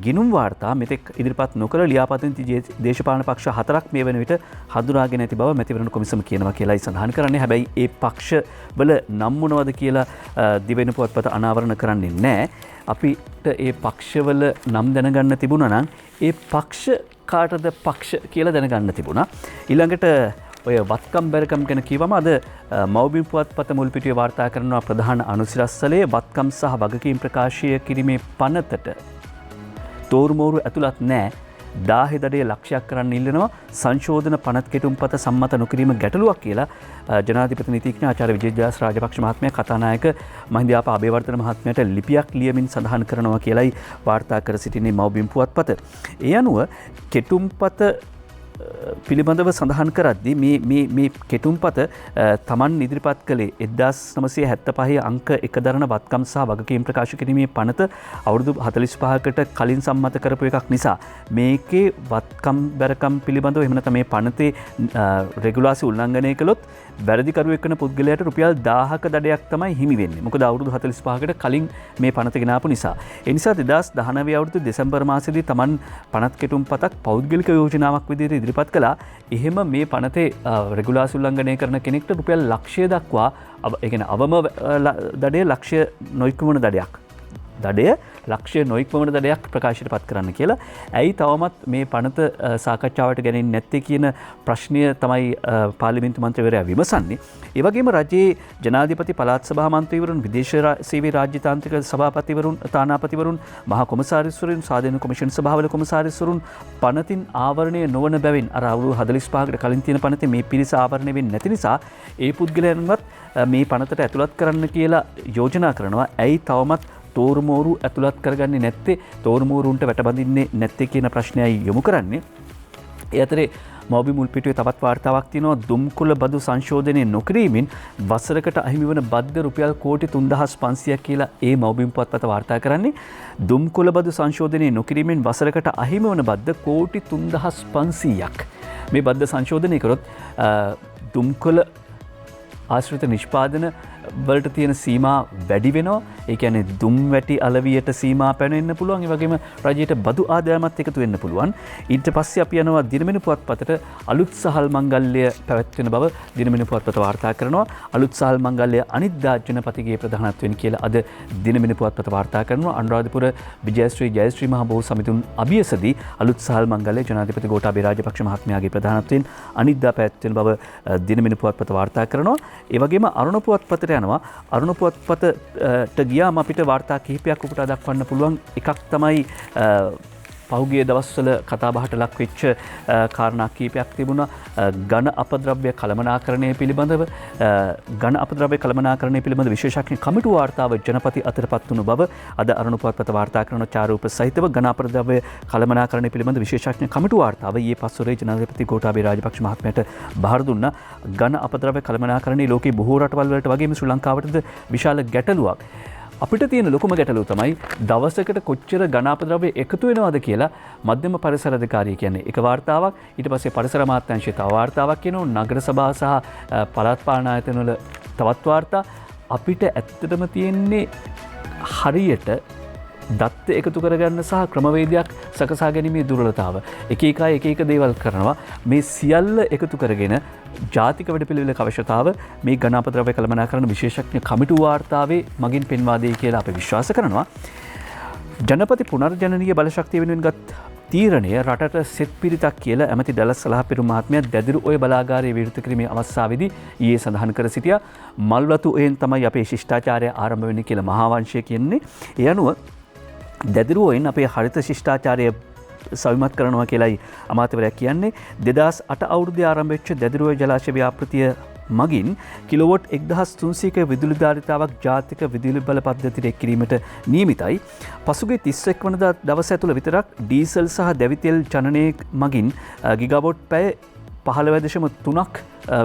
ගිනුම් වාර්තා මෙතෙක් ඉදිරිපත් නොකර ලියාපදිංචි දේශපාලන පක්ෂ 4ක් මේ වන විට හඳුනාගෙන ඇති බව මැතිවරණ කොමිසම කියනවා කියලායි සඳහන් කරන්නේ. හැබැයි ඒ පක්ෂ වල නම් මොනවද කියලා දිවයින පුවත්පත අනාවරණ කරන්නේ නැහැ. අපිට ඒ පක්ෂවල නම් දැනගන්න තිබුණා නම් ඒ පක්ෂ කාටද පක්ෂ කියලා දැනගන්න තිබුණා. ඊළඟට ඔය වත්කම් බැරකම් ගැන කිව්වම අද මව්බිම් පුවත්පත මුල්පිටියේ වාර්තා කරනවා ප්‍රධාන අනුසිරස්සලේ වත්කම් සහ වගකීම් ප්‍රකාශය කිරීමේ පනතට තෝරුමෝරු ඇතුළත් නැහැ. 1000 දඩේ ලක්ෂයක් කරන්න ඉල්ලනවා. සංශෝධන පනත් කෙටුම්පත සම්මත නොකිරීම ගැටලුවක් කියලා ජනාධිපති නීතිඥ ආචාර්ය විජේදාස රාජපක්ෂ මහත්මයා කතානායක මහින්දාප අබේවර්ධන මහත්මයාට ලිපියක් ලියමින් සඳහන් කරනවා කියලයි වාර්තා කර සිටින්නේ මව්බිම් පුවත්පත. ඒ අනුව කෙටුම්පත පිළිබඳව සඳහන් කරද්දී මේ කෙටුම්පත තමන් ඉදිරිපත් කළේ 1975 අංක 1 දරන වත්කම් සහ වගකීම් ප්‍රකාශ කිරීමේ පනත අවුරුදු 45කට කලින් සම්මත කරපු එකක් නිසා මේකේ වත්කම් බැරකම් පිළිබඳව එහෙම නැත්නම් මේ පනතේ රෙගුලාසි උල්ලංඝනය කළොත් වැරදිකරුවෙක් වෙන පුද්ගලයාට රුපියල් 1000ක දඩයක් තමයි හිමි වෙන්නේ. මොකද අවුරුදු 45කට කලින් මේ පනත ගෙනාපු නිසා. ඒ නිසා 2019 අවුරුදු දෙසැම්බර් මාසයේදී තමන් පනත් කෙටුම්පතක් පෞද්ගලික යෝජනාවක් විදිහට ඉදිරිපත් කළා. එහෙම මේ පනතේ රෙගුලාසි උල්ලංඝනය කරන කෙනෙක්ට රුපියල් ලක්ෂය දක්වා ඒ කියන්නේ අවම දඩය ලක්ෂය නොයික්මන දඩයක්. දඩය ලක්ෂය නොයික්මන දඩයක් ප්‍රකාශයට පත් කරන්න කියලා. ඇයි තවමත් මේ පනත සාකච්ඡාවට ගැනෙන්නේ නැත්තේ කියන ප්‍රශ්නය තමයි පාර්ලිමේන්තු මන්ත්‍රීවරයා විමසන්නේ. ඒ වගේම රජයේ ජනාධිපති පළාත් සභා මන්ත්‍රීවරුන් විදේශ සේවයේ රාජ්‍ය තාන්ත්‍රික සභාපතිවරුන් තානාපතිවරුන් මහා කොමසාරිස්වරුන් සාධන කොමිෂන් සභාවල කොමසාරිස්වරුන් පනතින් ආවරණය නොවන බැවින් අර අවුරුදු 45කට කලින් තියෙන පනතේ මේ පිරිස ආවරණය වෙන්නේ නැති නිසා ඒ පුද්ගලයන්වත් මේ පනතට ඇතුළත් කරන්න කියලා යෝජනා කරනවා. ඇයි තවමත් තෝරුමෝරු ඇතුළත් කරගන්නේ නැත්තේ තෝරුමෝරුන්ට වැටබඳින්නේ නැත්තේ කියන ප්‍රශ්නයයි යොමු කරන්නේ. ඒ අතරේ මව්බි මුල්පිටුවේ තවත් වාර්තාවක් තියෙනවා දුම්කුල බදු සංශෝධනය නොකිරීමෙන් වසරකට අහිමි වන බද්ද රුපියල් කෝටි 3500ක් කියලා ඒ මව්බිම් පුවත්පත වාර්තා කරන්නේ. දුම්කුල බදු සංශෝධනය නොකිරීමෙන් වසරකට අහිමි වන බද්ද කෝටි 3500ක්. මේ බද්ද සංශෝධනය කරොත් දුම්කුල ආශ්‍රිත නිෂ්පාදන වලට තියෙන සීමා වැඩි වෙනවා. ඒ කියන්නේ දුම් වැටි අලවියට සීමා පැනෙන්න පුළුවන්. ඒ වගේම රජයට බදු ආදායමත් එකතු වෙන්න පුළුවන්. ඊට පස්සේ අපි යනවා දිනමිණු පුවත්පතට අලුත් සහල් මංගල්‍ය පැවැත්වෙන බව දිනමිණු පුවත්පත වාර්තා කරනවා. අලුත් සහල් මංගල්‍ය අනිද්දා ජනපතිගේ ප්‍රධානත්වයෙන් කියලා අද දිනමිණු පුවත්පත වාර්තා කරනවා. අනුරාධපුර විජයශ්‍රී ජයශ්‍රී මහ බෝ සමිතුන් අභියසදී අලුත් සහල් මංගල්‍ය ජනාධිපති ගෝඨාභය රාජපක්ෂ මහත්මයාගේ ප්‍රධානත්වයෙන් අනිද්දා පැවැත්වෙන බව දිනමිණු පුවත්පත වාර්තා කරනවා. ඒ වගේම අරුණ පුවත්පතට යනවා. අරුණ පුවත්පතට ගියාම අපිට වාර්තා කිහිපයක් උපුටා දක්වන්න පුළුවන්. එකක් තමයි පහුගිය දවස්වල කතාබහට ලක් වෙච්ච කාරණා කීපයක් තිබුණා. ඝන අපද්‍රව්‍ය කළමනාකරණය පිළිබඳව ඝන අපද්‍රව්‍ය කළමනාකරණය පිළිබඳ විශේෂඥ කමිටු වාර්තාව ජනපති අතරපත් වුණු බව අද අරුණ පුවත්පත වාර්තා කරන චාරූප සහිතව ඝන අපද්‍රව්‍ය කළමනාකරණය පිළිබඳ විශේෂඥ කමිටු වාර්තාව ඊයේ පස්වරේ ජනාධිපති ගෝඨාභය රාජපක්ෂ මහත්මයාට බාර දුන්නා. ඝන අපද්‍රව්‍ය කළමනාකරණයේ ලෝකේ බොහෝ රටවල් වලට වගේම ශ්‍රී ලංකාවටද විශාල ගැටලුවක්. අපිට තියෙන ලොකුම ගැටලුව තමයි දවසකට කොච්චර ඝනාපද්‍රව්‍ය එකතු වෙනවද කියලා මධ්‍යම පරිසර අධිකාරිය කියන්නේ එක වාර්තාවක්. ඊට පස්සේ පරිසර අමාත්‍යාංශයේ තව වාර්තාවක් කියනවා. නගර සභා සහ පළාත් පාලන ආයතන වල තවත් වාර්තා. අපිට ඇත්තටම තියෙන්නේ හරියට දත්ත එකතු කරගන්න සහ ක්‍රමවේදයක් සකසා ගැනීමේ දුර්වලතාව. එක එක දේවල් කරනවා. මේ සියල්ල එකතු කරගෙන ජාතික වැඩපිළිවෙලක අවශ්‍යතාව මේ ඝන අපද්‍රව්‍ය කළමනාකරණ විශේෂඥ කමිටු වාර්තාවේ මගින් පෙන්වා දෙයි කියලා අපි විශ්වාස කරනවා. ජනපති පුනර්ජනනීය බලශක්තිය වෙනුවෙන් ගත් තීරණය රටට සෙත් පිරිතක් කියලා ඇමති ඩලස් සලහපිරු මහත්මයා දැදිරු ඔය බලාගාරයේ විවෘත කිරීමේ අවස්ථාවේදී ඊයේ සඳහන් කර සිටියා. මල්වතු ඔයෙන් තමයි අපේ ශිෂ්ටාචාරය ආරම්භ වෙන්නේ කියලා මහාවංශය කියන්නේ. ඒ අනුව දැදිරුවෙන් අපේ හරිත ශිෂ්ටාචාරය සවිමත් කරනවා කියලයි අමාත්‍යවරයා කියන්නේ. 2008 අවුරුද්දේ ආරම්භ වෙච්ච දැදිරුවේ ජලාශය ව්‍යාපෘතිය මගින් කිලෝවොට් 1300ක විදුලි ධාරිතාවක් ජාතික විදුලි බල පද්ධතියට එක් කිරීමට නියමිතයි. පසුගිය 31 වනදා දවස ඇතුළ විතරක් ඩීසල් සහ දැවි තෙල් චනනය මගින් ගිගාවොට් පැය 15.3ක්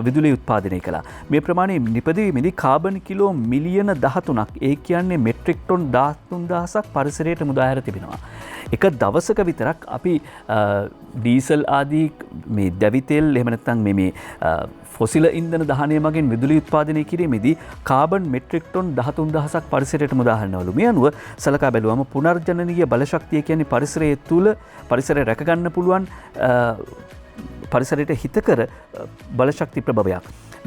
විදුලි උත්පාදනය කළා. මේ ප්‍රමාණය නිපදවීමේදී කාබන් කිලෝ මිලියන 13ක් ඒ කියන්නේ මෙට්‍රික් ටොන් 13000ක් පරිසරයට මුදා හැර තිබෙනවා. එක දවසක විතරක් අපි ඩීසල් ආදී මේ දැවි තෙල් එහෙම නැත්නම් මේ ෆොසිල ඉන්ධන දහනය මගින් විදුලි උත්පාදනය කිරීමේදී කාබන් මෙට්‍රික් ටොන් 13000ක් පරිසරයට මුදා හරිනවලු. මේ අනුව සලකා බැලුවම පුනර්ජනනීය බලශක්තිය කියන්නේ පරිසරය තුල පරිසරය රැක ගන්න පුළුවන් පරිසරයට හිතකර බලශක්ති ප්‍රභවයක්.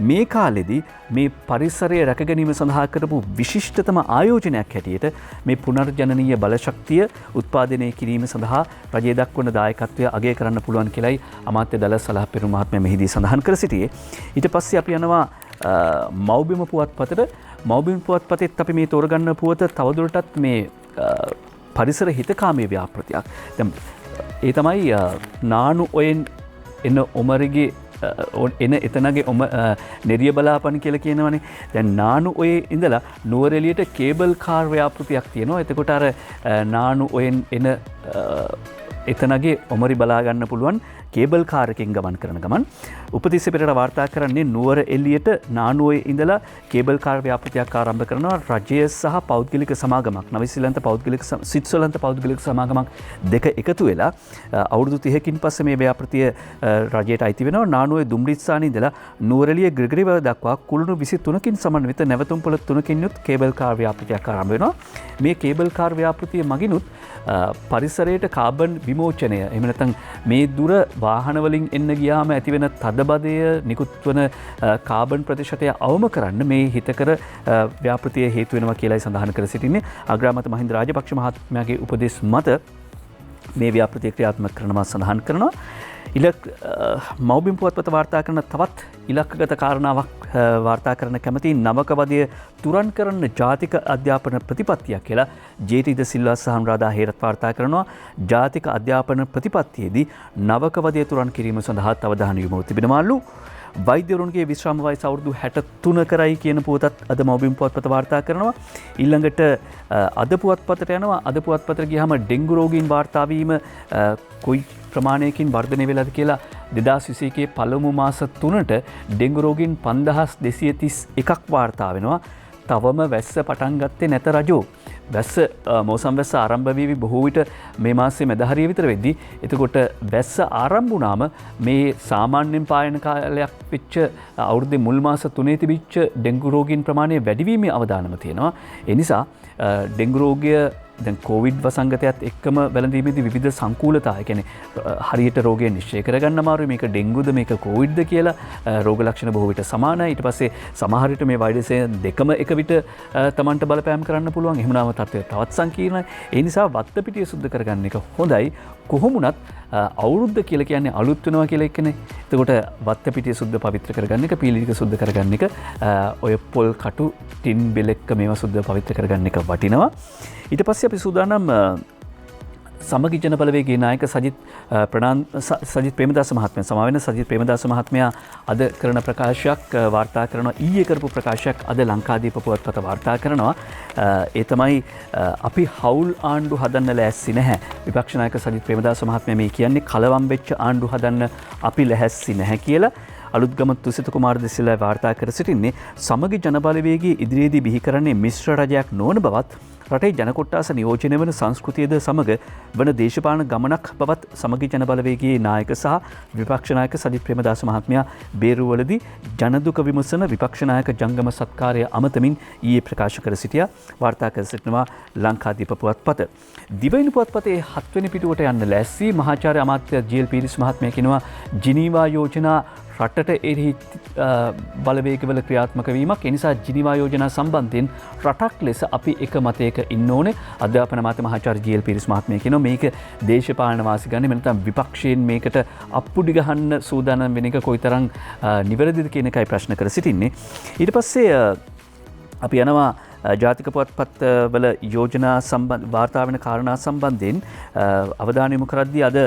මේ කාලෙදී මේ පරිසරය රැක ගැනීම සඳහා කරපු විශිෂ්ටතම ආයෝජනයක් හැටියට මේ පුනර්ජනනීය බලශක්තිය උත්පාදනය කිරීම සඳහා රජය දක්වන දායකත්වය අගය කරන්න පුළුවන් කියලයි අමාත්‍ය ඩලස් සලහපිරු මහත්මයා මෙහිදී සඳහන් කර සිටියේ. ඊට පස්සේ අපි යනවා මව්බිම පුවත්පතට. මව්බිම පුවත්පතෙත් අපි මේ තෝරගන්න පුවත තවදුරටත් මේ පරිසර හිතකාමී ව්‍යාපෘතියක්. දැන් ඒ තමයි නානු ඔයෙන් එන ඔමරගේ එන එතනගේ නෙරිය බලාපන් කියලා කියනවනේ. දැන් නානු ඔයේ ඉඳලා නුවරඑළියට කේබල් කාර් ව්‍යාපෘතියක් තියෙනවා. එතකොට අර නානු ඔයෙන් එන එතනගේ ඔමරි බලා ගන්න පුළුවන් කේබල් කාර් එකකින් ගමන් කරන ගමන් උපතිස්ස පෙරේර වාර්තා කරන්නේ නුවරඑළියට නානුවේ ඉඳලා කේබල් කාර් ව්‍යාපෘතියක් ආරම්භ කරනවා. රජය සහ පෞද්ගලික සමාගමක් නවසීලන්ත පෞද්ගලික ස්විට්සර්ලන්ත පෞද්ගලික සමාගමක් දෙක එකතු වෙලා අවුරුදු 30කින් පස්සේ මේ ව්‍යාපෘතිය රජයට අයිති වෙනවා. නානුවේ දුම්රිස්සානේ ඉඳලා නුවරඑළිය ග්‍රිගරිවල දක්වා කුළුණු 23කින් සමන්විත නැවතුම්පොළ 3කින් යුත් කේබල් කාර් ව්‍යාපෘතියක් ආරම්භ වෙනවා. මේ කේබල් කාර් ව්‍යාපෘතිය මගිනුත් පරිසරයට කාබන් විමෝචනය එහෙම නැත්නම් මේ දුර වාහන වලින් එන්න ගියාම ඇතිවෙන තදබදය නිකුත් වන කාබන් ප්‍රතිශතය අවම කරන්න මේ හිතකර ව්‍යාපෘතිය හේතු වෙනවා කියලායි සඳහන් කර සිටින්නේ. අග්‍රාමාත්‍ය මහින්ද රාජපක්ෂ මහත්මයාගේ උපදෙස් මත මේ ව්‍යාපෘතිය ක්‍රියාත්මක කරනවා සඳහන් කරනවා. මව්බිම් පුවත්පත වාර්තා කරන තවත් ඉලක්කගත කාරණාවක් වාර්තා කරන කැමති නවකවදය තුරන් කරන ජාතික අධ්‍යාපන ප්‍රතිපත්තියක් කියලා ජේටීද සිල්වා සහ අනුරාධා හේරත් වාර්තා කරනවා. ජාතික අධ්‍යාපන ප්‍රතිපත්තියේදී නවකවදය තුරන් කිරීම සඳහා අවධානය යොමු තිබෙනවලු. වෛද්‍යවරුන්ගේ විශ්‍රාම වයස අවුරුදු 63 කරයි කියන පුවතත් අද මව්බිම් පුවත්පත වාර්තා කරනවා. ඊළඟට අද පුවත්පතට යනවා. අද පුවත්පතට ගියාම ඩෙන්ගු රෝගීන් වාර්තා වීම කොයි ප්‍රමාණයකින් වර්ධනය වෙලාද කියලා 2021 පළමු මාස 3ට ඩෙන්ගු රෝගීන් 5231ක් වාර්තා වෙනවා. තවම වැස්ස පටන් ගත්තේ නැත රජෝ. වැස්ස මෝසම් වැස්ස ආරම්භ වී බොහෝ විට මේ මාසයේ මැද හරිය විතර වෙද්දී එතකොට වැස්ස ආරම්භ වුණාම මේ සාමාන්‍යයෙන් පායන කාලයක් වෙච්ච අවුරුද්දේ මුල් මාස 3 තිබිච්ච ඩෙන්ගු රෝගීන් ප්‍රමාණය වැඩිවීමේ අවදානම තියෙනවා. ඒ නිසා ඩෙන්ගු රෝගය දැන් කොවිඩ් වසංගතයත් එක්කම වැළඳීමේදී විවිධ සංකූලතා, ඒ කියන්නේ හරියට රෝගය නිශ්චය කරගන්න අමාරුයි, මේක ඩෙන්ගුද මේක කොවිඩ්ද කියලා. රෝග ලක්ෂණ බොහෝ විට සමානයි. ඊට පස්සේ සමහර විට මේ වෛරසය දෙකම එක විට තමන්ට බලපෑම් කරන්න පුළුවන්. එහෙම නාම තත්ත්වය තවත් සංකීර්ණයි. ඒ නිසා වත්ත පිටිය සුද්ධ කරගන්න එක හොඳයි. කොහොමුණත් අවුරුද්ද කියලා කියන්නේ අලුත් වෙනවා කියලා එකනේ. එතකොට වත්ත පිටිය සුද්ධ පවිත්‍ර කරගන්න එක, පීලික සුද්ධ කරගන්න එක, ඔය පොල් කටු ටින් බෙලෙක්ක මේවා සුද්ධ පවිත්‍ර කරගන්න එක වටිනවා. ඊට පස්සේ අපි සූදානම් සමගි ජන බලවේගයේ නායක සජිත් ප්‍රේමදාස මහත්මයා, සමාවෙන සජිත් ප්‍රේමදාස මහත්මයා අද කරන ප්‍රකාශයක් වාර්තා කරනවා. ඊයේ කරපු ප්‍රකාශයක් අද ලංකාදීප පුවත්පත වාර්තා කරනවා. ඒ තමයි අපි හවුල් ආණ්ඩු හදන්න ලෑස්ති නැහැ. විපක්ෂ නායක සජිත් ප්‍රේමදාස මහත්මයා මේ කියන්නේ කලවම් වෙච්ච ආණ්ඩු හදන්න අපි ලැහැස්ති නැහැ කියලා. අලුත්ගම තුසිත කුමාර දෙසිල්ලා වාර්තා කර සිටින්නේ සමගි ජන බලවේගයේ ඉදිරියේදී බිහි කරන්නේ මිශ්‍ර රජයක් නොවන බවත්, රටේ ජන කොට්ටාස නියෝජනය වන සංස්කෘතියද සමග වන දේශපාලන ගමනක් බවත් සමගි ජන බලවේගයේ නායක සහ විපක්ෂ නායක සජිත් ප්‍රේමදාස මහත්මයා බේරුවලදී ජනදුක විමසන විපක්ෂ නායක ජංගම සත්කාරය අමතමින් ඊයේ ප්‍රකාශ කර සිටියා. වාර්තා කර සිටිනවා ලංකාදීප පුවත්පත. දිවයින පුවත්පතේ 7 වෙනි පිටුවට යන්න ලෑස්ති මහාචාර්ය අමාත්‍ය ජී.එල්. පීරිස් මහත්මයා කියනවා ජිනීවා යෝජනා රටට එරෙහි බලවේගවල ක්‍රියාත්මක වීමක්. ඒ නිසා ජිනීවා යෝජනා සම්බන්ධයෙන් රටක් ලෙස අපි එක මතයක ඉන්න ඕනේ. අධ්‍යාපන අමාත්‍ය මහාචාර්ය ජී.එල්. පීරිස් මහත්මයා කියනවා මේක දේශපාලන වාසි ගන්න, මෙන්න නැත්නම් විපක්ෂයෙන් මේකට අප්පුඩි ගහන්න සූදානම් වෙන එක කොයිතරම් නිවැරදිද කියන එකයි ප්‍රශ්න කර සිටින්නේ. ඊට පස්සේ අපි යනවා ජාතික පුවත්පත් වල යෝජනා සම්බන්ධ වාර්තා වෙන කාරණා සම්බන්ධයෙන් අවධානය යොමු කරද්දී අද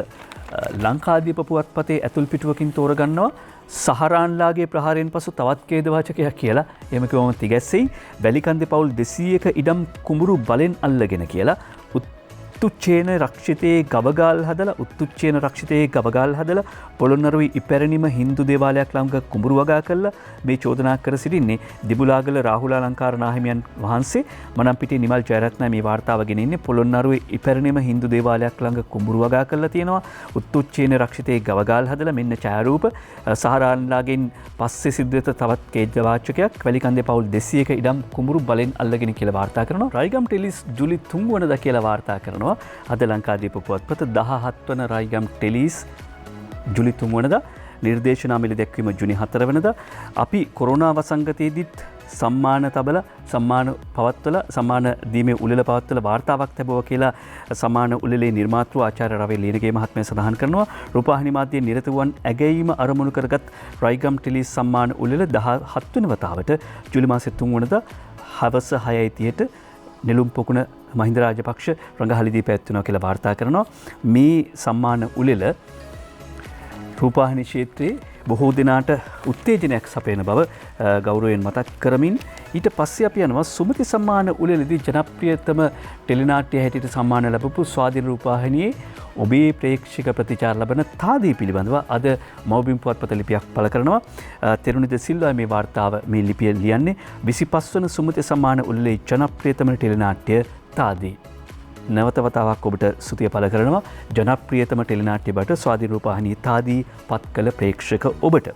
ලංකාදීප පුවත්පතේ ඇතුල් පිටුවකින් තෝරගන්නවා සහරාන්ලාගේ ප්‍රහාරයෙන් පසු තවත් ඛේදවාචකයක් කියලා. එහෙම කිව්වම තිගැස්සෙයි වැලිකන්දේ පවුල් 200ක ඉඩම් කුඹුරු බලෙන් අල්ලගෙන කියලා. උත්තුච්චේන රක්ෂිතයේ ගවගාල් හදලා පොළොන්නරුවේ ඉපැරණිම හින්දු දේවාලයක් ළඟ කුඹුරු වගා කළා. මේ චෝදනා කර සිටින්නේ දිබුලාගල රාහුල අලංකාර නාහිමියන් වහන්සේ. මනම්පිටිය නිමල් ජයරත්න මේ වාර්තාව ගෙනෙන්නේ පොළොන්නරුවේ ඉපැරණිම හින්දු දේවාලයක් ළඟ කුඹුරු වගා කළා තියෙනවා. උත්තුච්චේන රක්ෂිතයේ ගවගාල් හදලා මෙන්න ඡායාරූප සහරාන්ලාගෙන් පස්සේ සිද්ධ තවත් ඛේදවාචකයක් වැලිකන්දේ පවුල් 200ක ඉඩම් කුඹුරු බලෙන් අල්ලගෙන කියලා වාර්තා කරනවා. රයිගම් ටෙලිස් ජුලි 3 වනදා කියලා වාර්තා කරනවා. අද ලංකාදීප පුවත්පත 17 වන රයිගම් ටෙලිස් ජුලි 3 වනදා නිර්දේශනා මිල දැක්වීම ජුනි 4 වනදා. අපි කොරෝනා වසංගතයේදීත් සම්මාන තබල සම්මාන දීමේ උළෙල පවත්වල වාර්තාවක් ලැබුවා කියලා සම්මාන උළෙලේ නිර්මාතෘ ආචාර්ය රවී ලීනගේ මහත්මයා සඳහන් කරනවා. රූපවාහිනී මාධ්‍යයේ නිරත වූවන් ඇගයීම අරමුණු කරගත් රයිගම් ටෙලිස් සම්මාන උළෙල 17 වෙනි වතාවට ජූලි මාසයේ 3 වනදා හවස 6:30ට නෙළුම් පොකුණ මහින්ද රාජපක්ෂ රංගහලදී පැවැත්වෙනවා කියලා වාර්තා කරනවා. මේ සම්මාන උළෙල රූපවාහිනී ක්ෂේත්‍රයේ බොහෝ දෙනාට උත්තේජනයක් සපයන බව ගෞරවයෙන් මතක් කරමින් ඊට පස්සේ අපි යනවා සුමති සම්මාන උළෙලදී ජනප්‍රියතම ටෙලිනාට්‍ය හැටියට සම්මාන ලැබපු ස්වාධීන රූපවාහිනියේ ඔබේ ප්‍රේක්ෂක ප්‍රතිචාර ලබන තාදී පිළිබඳව අද මව්බිම් පුවත්පත ලිපියක් පළ කරනවා. තෙරුණිද සිල්වා මේ වාර්තාව මේ ලිපිය ලියන්නේ 25 වන සුමති සම්මාන උළෙලේ ජනප්‍රියතම ටෙලිනාට්‍ය තාදී. නැවත වතාවක් ඔබට ස්තුතිය පළ කරනවා ජනප්‍රියතම ටෙලිනාට්‍ය බට ස්වාධීන රූපවාහිනී තාදී පත් කළ ප්‍රේක්ෂක ඔබට.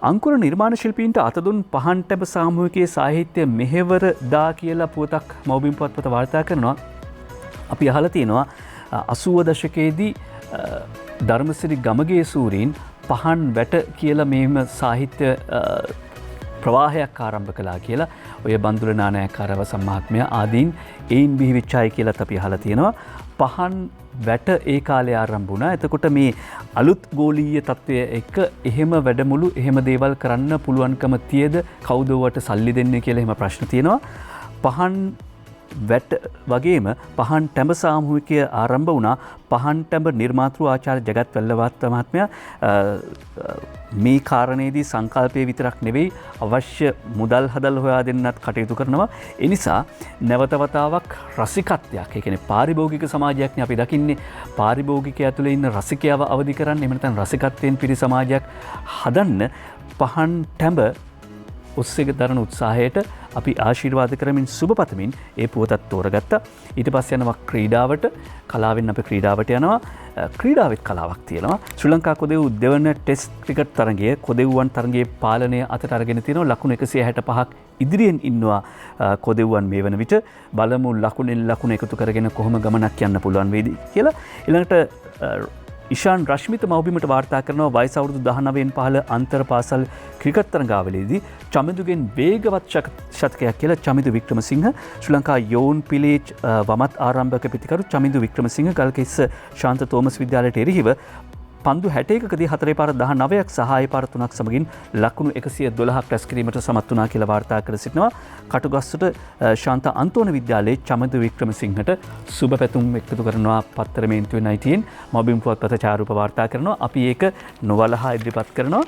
අංකුර නිර්මාණ ශිල්පීන්ට අතදුන් පහන් ටැබ සාමූහිකයේ සාහිත්‍ය මෙහෙවර දා කියලා පුවතක් මව්බිම් පුවත්පත වාර්තා කරනවා. අපි අහලා තියෙනවා 80 දශකයේදී ධර්මසිරි ගමගේ සූරීන් පහන් වැට කියලා මෙහෙම සාහිත්‍ය ප්‍රවාහයක් ආරම්භ කළා කියලා ඔය බන්දුල නානායක්කාරව සම්මාත්මයා ආදීන් එයින් බිහිවිච්චායි කියලාත් අපි අහලා තියෙනවා. පහන් වැට ඒ කාලේ ආරම්භ වුණා. එතකොට මේ අලුත් ගෝලීය තත්ත්වය එක්ක එහෙම වැඩමුළු එහෙම දේවල් කරන්න පුළුවන්කම තියද කවුද වට සල්ලි දෙන්නේ කියලා එහෙම ප්‍රශ්න තියෙනවා. පහන් වැට වගේම පහන් ටැඹ සාමූහිකය ආරම්භ වුණා. පහන් ටැඹ නිර්මාතෘ ආචාර්ය ජගත් වැල්ලවාත් මහත්මයා මේ කාරණේදී සංකල්පය විතරක් නෙවෙයි අවශ්‍ය මුදල් හදල් හොයා දෙන්නත් කටයුතු කරනවා. ඒ නිසා නැවත වතාවක් රසිකත්වයක්, ඒ කියන්නේ පාරිභෝගික සමාජයක්නේ අපි දකින්නේ. පාරිභෝගිකයා තුළ ඉන්න රසිකයව අවදි කරන්න, එහෙම නැත්නම් රසිකත්වයෙන් පිරි සමාජයක් හදන්න පහන් ටැඹ ඔස්සේ දරන උත්සාහයට අපි ආශිර්වාද කරමින් සුබ පතමින් ඒ පුවතත් තෝරගත්තා. ඊට පස්සේ යනවා ක්‍රීඩාවට. කලාවෙන් අපි ක්‍රීඩාවට යනවා. ක්‍රීඩාවෙත් කලාවක් තියෙනවා. ශ්‍රී ලංකා කොදෙව් දෙවන ටෙස්ට් ක්‍රිකට් තරගය කොදෙව්වන් තරගයේ පාලනය අතට අරගෙන තියෙනවා. ලකුණු 165ක් ඉදිරියෙන් ඉන්නවා කොදෙව්වන් මේ වන විට. බලමු ලකුණෙන් ලකුණ එකතු කරගෙන කොහොම ගමනක් යන්න පුළුවන් වේද කියලා. ඊළඟට ඉෂාන් රශ්මිත මව්බිමට වාර්තා කරනවා වයස අවුරුදු 19න් පහළ අන්තර් පාසල් ක්‍රිකට් තරගාවලියේදී චමිඳුගෙන් වේගවත් ශතකයක් කියලා චමිඳු වික්‍රමසිංහ ශ්‍රී ලංකා යෝන් පිලේජ් වමත් ආරම්භක පිතිකරු චමිඳු වික්‍රමසිංහ ගල්කිස්ස ශාන්ත තෝමස් විද්‍යාලයට එරෙහිව පන්දු 61කදී 4 පාර 19ක් සහ 6 පාර 3ක් සමගින් ලකුණු 112ක් රැස් කිරීමට සමත් වුණා කියලා වාර්තා කර සිටිනවා. කටුගස්සට ශාන්ත අන්තෝන විද්‍යාලයේ චමිඳු වික්‍රමසිංහට සුබ පැතුම් එකතු කරනවා පත්තර මේන්තුවේ 19 මොබිම් පුවත්පත චාරූප වාර්තා කරනවා. අපි ඒක නොවලහා ඉදිරිපත් කරනවා.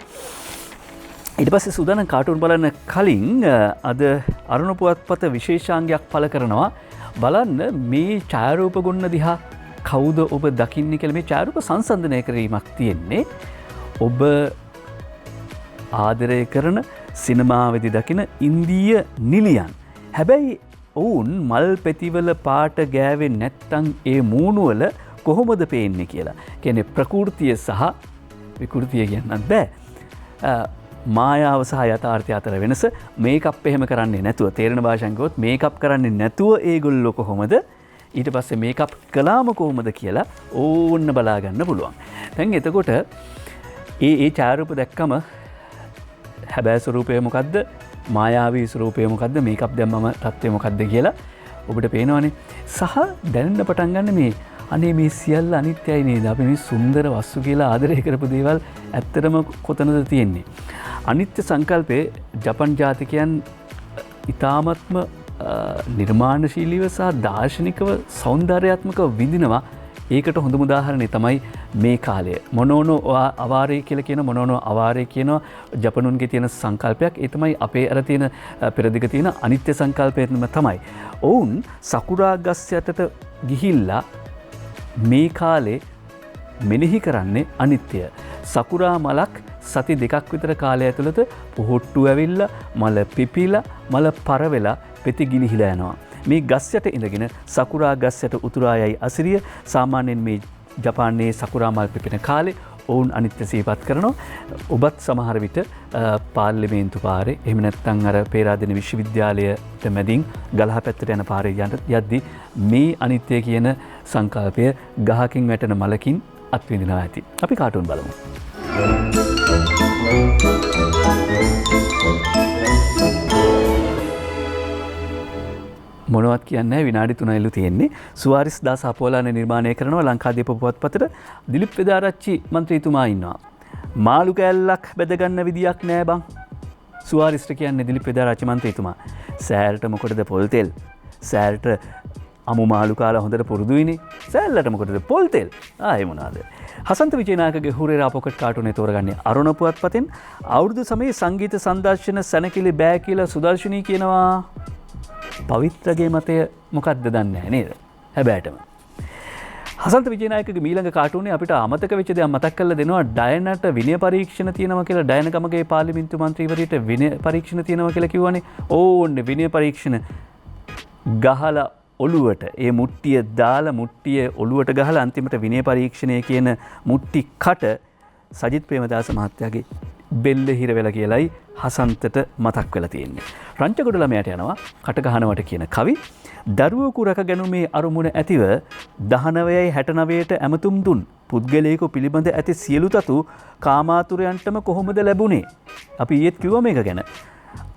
ඊට පස්සේ සූදානම් කාටුන් බලන්න කලින් අද අරුණ පුවත්පත විශේෂාංගයක් පළ කරනවා. බලන්න මේ ඡායාරූප ගොන්න දිහා කවුද ඔබ දකින්නේ කියලා මේ ඡායාරූප සංසන්දනය කිරීමක් තියෙන්නේ. ඔබ ආදරය කරන සිනමාවේදී දකින ඉන්දීය නිලියන්. හැබැයි ඔවුන් මල් පෙතිවල පාට ගෑවෙන්නේ නැත්තම් ඒ මූණුවල කොහොමද පේන්නේ කියලා. කියන්නේ ප්‍රകൃතිය සහ විකෘතිය කියන්නත් බෑ. මායාව සහ යථාර්ථය අතර වෙනස මේකප් එහෙම කරන්නේ නැතුව තේරෙන භාෂාවෙන් කිව්වොත් මේකප් කරන්නේ නැතුව ඒගොල්ලෝ කොහොමද ඊට පස්සේ මේකප් කළාම කොහොමද කියලා ඕන්න බලා ගන්න පුළුවන්. දැන් එතකොට ඒ ඡායාරූප දැක්කම හැබෑ ස්වරූපය මොකද්ද? මායාවී ස්වරූපය මොකද්ද? මේකප් දැම්මම තත්ත්වය මොකද්ද කියලා ඔබට පේනවනේ. සහ දැනෙන්න පටන් ගන්න මේ අනේ මේ සියල්ල අනිත්‍යයි නේද? අපි මේ සුන්දර වස්තු කියලා ආදරය කරපු දේවල් ඇත්තටම කොතනද තියෙන්නේ? අනිත්‍ය සංකල්පයේ ජපන් ජාතිකයන් ඉතාමත්ම නිර්මාණශීලීව සහ දාර්ශනිකව සෞන්දර්යාත්මකව විඳිනවා. ඒකට හොඳම උදාහරණය තමයි මේ කාලය. මොනෝනෝ අවාරය කියලා කියන මොනෝනෝ අවාරය කියන ජපනුන්ගේ තියෙන සංකල්පයක්. ඒ තමයි අපේ අර තියෙන පෙරදිග තියෙන අනිත්‍ය සංකල්පයම තමයි. ඔවුන් සකුරා ගස් යටට ගිහිල්ලා මේ කාලේ මෙනෙහි කරන්නේ අනිත්‍ය. සකුරා මලක් සති 2ක් විතර කාලය ඇතුළත පොහොට්ටු ඇවිල්ලා මල පිපිලා මල පරවෙලා පෙති ගිලිහිලා යනවා. මේ ගස් යට ඉඳගෙන සකුරා ගස් යට උතුරා යයි අසිරිය. සාමාන්‍යයෙන් මේ ජපානයේ සකුරා මල් පිපෙන කාලේ ඔවුන් අනිත්‍ය සිහිපත් කරනවා. ඔබත් සමහර විට පාර්ලිමේන්තු පාරේ එහෙම නැත්නම් අර පේරාදෙණිය විශ්වවිද්‍යාලයට මැදින් ගලහ පැත්තට යන පාරේ යද්දී මේ අනිත්‍ය කියන සංකල්පය ගහකින් වැටෙන මලකින් අත්විඳිනවා ඇති. අපි කාටුන් බලමු. මොනවත් කියන්නේ විනාඩි 3යිලු තියෙන්නේ. සුවාරිස් දාස අපෝලාන නිර්මාණය කරනවා ලංකාදීප පුවත්පතට. දිලිප් පෙදාරච්චි මන්ත්‍රීතුමා ඉන්නවා. මාළු කෑල්ලක් බෙදගන්න විදියක් නෑ බං. සුවාරිස්ට කියන්නේ දිලිප් පෙදාරච්චි මන්ත්‍රීතුමා. සෑල්ට මොකටද පොල් තෙල්? සෑල්ට අමු මාළු කාලා හොඳට පුරුදුයිනේ. සෑල්ලට මොකටද පොල් තෙල්? ආයේ මොනවාද? හසන්ත විජේනායකගේ හුරේරා පොකට් කාටුනේ තෝරගන්නේ අරුණ පුවත්පතෙන්. අවුරුදු සමයේ සංගීත සංදර්ශන සැනකිලි බෑ කියලා සුදර්ශනී කියනවා. පවිත්‍රගේ මතය මොකක්ද දන්නේ නැහැ නේද? හැබැයිටම හසන්ත විජේනායකගේ මීළඟ කාටුනේ අපිට අමතක වෙච්ච දේක් මතක් කරලා දෙනවා. ඩයනට විනය පරීක්ෂණ තියෙනවා කියලා. ඩයන ගමගේ පාර්ලිමේන්තු මන්ත්‍රීවරියට විනය පරීක්ෂණ තියෙනවා කියලා කිව්වනේ. ඕන්නේ විනය පරීක්ෂණ ගහලා ඔළුවට ඒ මුට්ටිය දාලා මුට්ටිය ඔළුවට ගහලා අන්තිමට විනය පරීක්ෂණය කියන මුට්ටි කට සජිත් ප්‍රේමදාස මහත්තයාගේ බෙල්ල හිර වෙලා කියලයි හසන්තට මතක් වෙලා තියෙන්නේ. රංචගොඩ ළමයාට යනවා කට ගහනවට කියන කවි. දරුවෙකු රැක ගැනීමේ අරමුණ ඇතිව 19යි 69ට ඇමතුම් දුන් පුද්ගලයෙකු පිළිබඳ ඇති සියලු තතු කාමාතුරයන්ටම කොහොමද ලැබුණේ? අපි ඊයේත් කිව්වා මේක ගැන.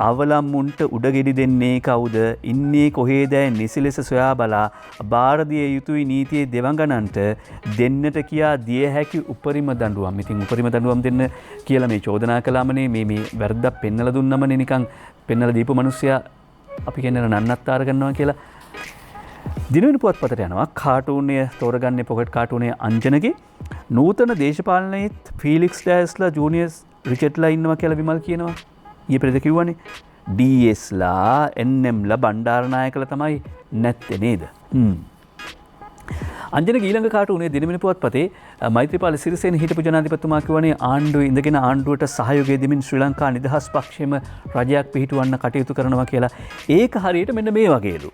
අවලම්මුන්ට උඩගෙඩි දෙන්නේ කවුද? ඉන්නේ කොහේදැයි නිසි ලෙස සොයා බලා බාරදිය යුතුයි නීතියේ දෙවඟනන්ට දෙන්නට කියා දිය හැකි උපරිම දඬුවම්. ඉතින් උපරිම දඬුවම් දෙන්න කියලා මේ චෝදනා කළාමනේ මේ වැරද්දක් පෙන්නලා දුන්නමනේ නිකන් පෙන්නලා දීපු මිනිස්සයා අපි කියන්නේ නන්නත්තර ගන්නවා කියලා. දිනවෙන පුවත්පතට යනවා කාටුනේ තෝරගන්නේ පොකට් කාටුනේ අංජනගේ නූතන දේශපාලනයේත් ෆීලික්ස් ඩයස්ලා ජූනියර්ස් රිචඩ්ලා ඉන්නවා කියලා විමල් කියනවා. ඊයේ පෙරේද කිව්වනේ ඩීඑස්ලා එන්එම්ලා බණ්ඩාරනායකලා තමයි නැත්තේ නේද? අංජන ඊළඟ කාටුනේ දිනමින පුවත්පතේ මෛත්‍රීපාල සිරිසේන හිටපු ජනාධිපතිතුමා කියවනේ ආණ්ඩුව ඉඳගෙන ආණ්ඩුවට සහයෝගය දෙමින් ශ්‍රී ලංකා නිදහස් පක්ෂයේම රජයක් පිහිටුවන්න කටයුතු කරනවා කියලා. ඒක හරියට මෙන්න මේ වගේලු.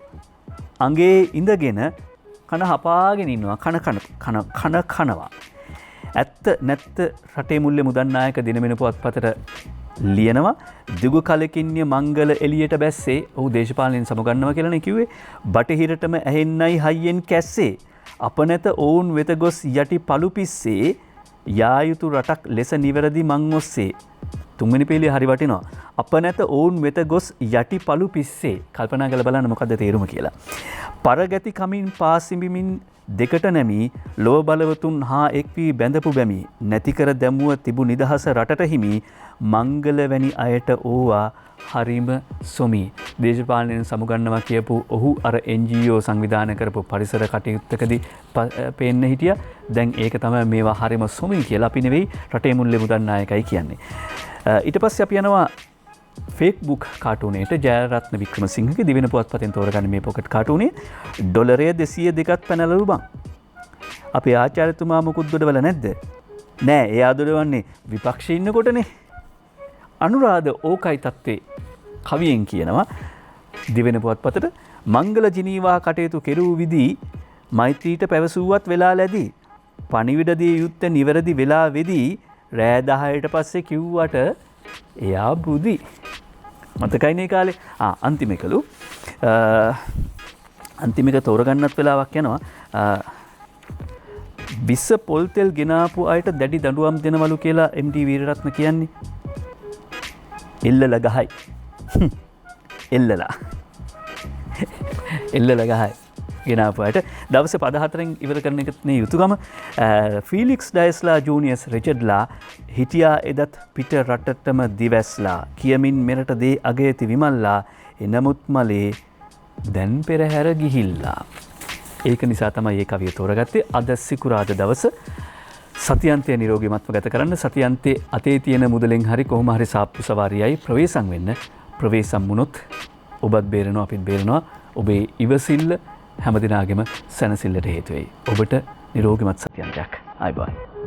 අඟේ ඉඳගෙන කන හපාගෙන ඉන්නවා කනවා. ඇත්ත නැත්ත රටේ මුල්ලේ මුදන් නායක දිනමින පුවත්පතට ලියනවා දිගු කලකින්ය මංගල එළියට බැස්සේ ඔහු දේශපාලනයෙන් සමුගන්නවා කියලානේ කිව්වේ. බටහිරටම ඇහෙන්නයි හයියෙන් කැස්සේ අප නැත ඔවුන් වෙත ගොස් යටි පළු පිස්සේ යා යුතු රටක් ලෙස නිවැරදි මං ඔස්සේ. තුන්වෙනි පේලිය හරි වටිනවා. අප නැත ඔවුන් වෙත ගොස් යටි පළු පිස්සේ. කල්පනා කරලා බලන්න මොකද්ද තේරුම කියලා. පරගති කමින් පාසිඹිමින් දෙකට නැමී ලොව බලවතුන් හා එක් වී බැඳපු බැමි නැති කර දැමුව තිබු නිදහස රටට හිමි මංගල වැනි අයට ඕවා හරිම සොමි. දේශපාලනයෙන් සමුගන්නවා කියපු ඔහු අර NGO සංවිධානය කරපු පරිසර කටයුත්තකදී පේන්න හිටියා. දැන් ඒක තමයි මේවා හරිම සොමි කියලා. අපි නෙවෙයි රටේ මුල්ලේ මුදන් නායකයි කියන්නේ. ඊට පස්සේ අපි යනවා ෆේක්බුක් කාටුනේට ජයරත්න වික්‍රමසිංහගේ දිවෙන පුවත්පතෙන් තෝරගන්න මේ පොකට් කාටුනේ ඩොලරය 202ක් පැනලලු බං. අපේ ආචාර්යතුමා මොකුත් දොඩවල නැද්ද? නෑ එයා දොඩවන්නේ විපක්ෂයේ ඉන්නකොටනේ. අනුරාධ ඕකයි තත්ත්වේ කවියෙන් කියනවා දිවෙන පුවත්පතට මංගල ජිනීවා කටයුතු කෙරූ විදී මෛත්‍රීට පැවසුවත් වෙලා ලැබී පණිවිඩ දිය යුත්තේ නිවැරදි වෙලා වෙදී රෑ 10ට පස්සේ කිව්වට එයා බුදි. මතකයිනේ කාලේ. අන්තිම එකලු. අන්තිම එක තෝරගන්නත් වෙලාවක් යනවා. විස පොල් තෙල් ගෙනාපු අයට දැඩි දඬුවම් දෙනවලු කියලා MD වීරරත්න කියන්නේ. එල්ලලා ගහයි. එල්ලලා. එල්ලලා ගහයි. ගෙනාපු අයට දවස් 14න් ඉවර කරන එකත් නේ යුතුයකම. ෆීලික්ස් ඩයස්ලා ජූනියර්ස් රිචඩ්ලා හිටියා එදත් පිට රටටම දිවැස්ලා කියමින් මෙරට දේ අගයති විමල්ලා එනමුත් මලේ දැන් පෙරහැර ගිහිල්ලා. ඒක නිසා තමයි මේ කවිය තෝරගත්තේ. අද සිකුරාදා දවස සතියන්තය නිරෝගීමත්ව ගත කරන්න. සතියන්තේ අතේ තියෙන මුදලෙන් හරි කොහොම හරි සාප්පු සවාරියයි ප්‍රවේශම් වෙන්න. ප්‍රවේශම් වුණොත් ඔබත් බේරෙනවා අපිත් බේරෙනවා. ඔබේ ඉවසිල්ල හැමදිනාගෙම සැනසෙල්ලට හේතු වෙයි. ඔබට නිරෝගීමත් සතියන්තයක්. ආයුබෝවන්.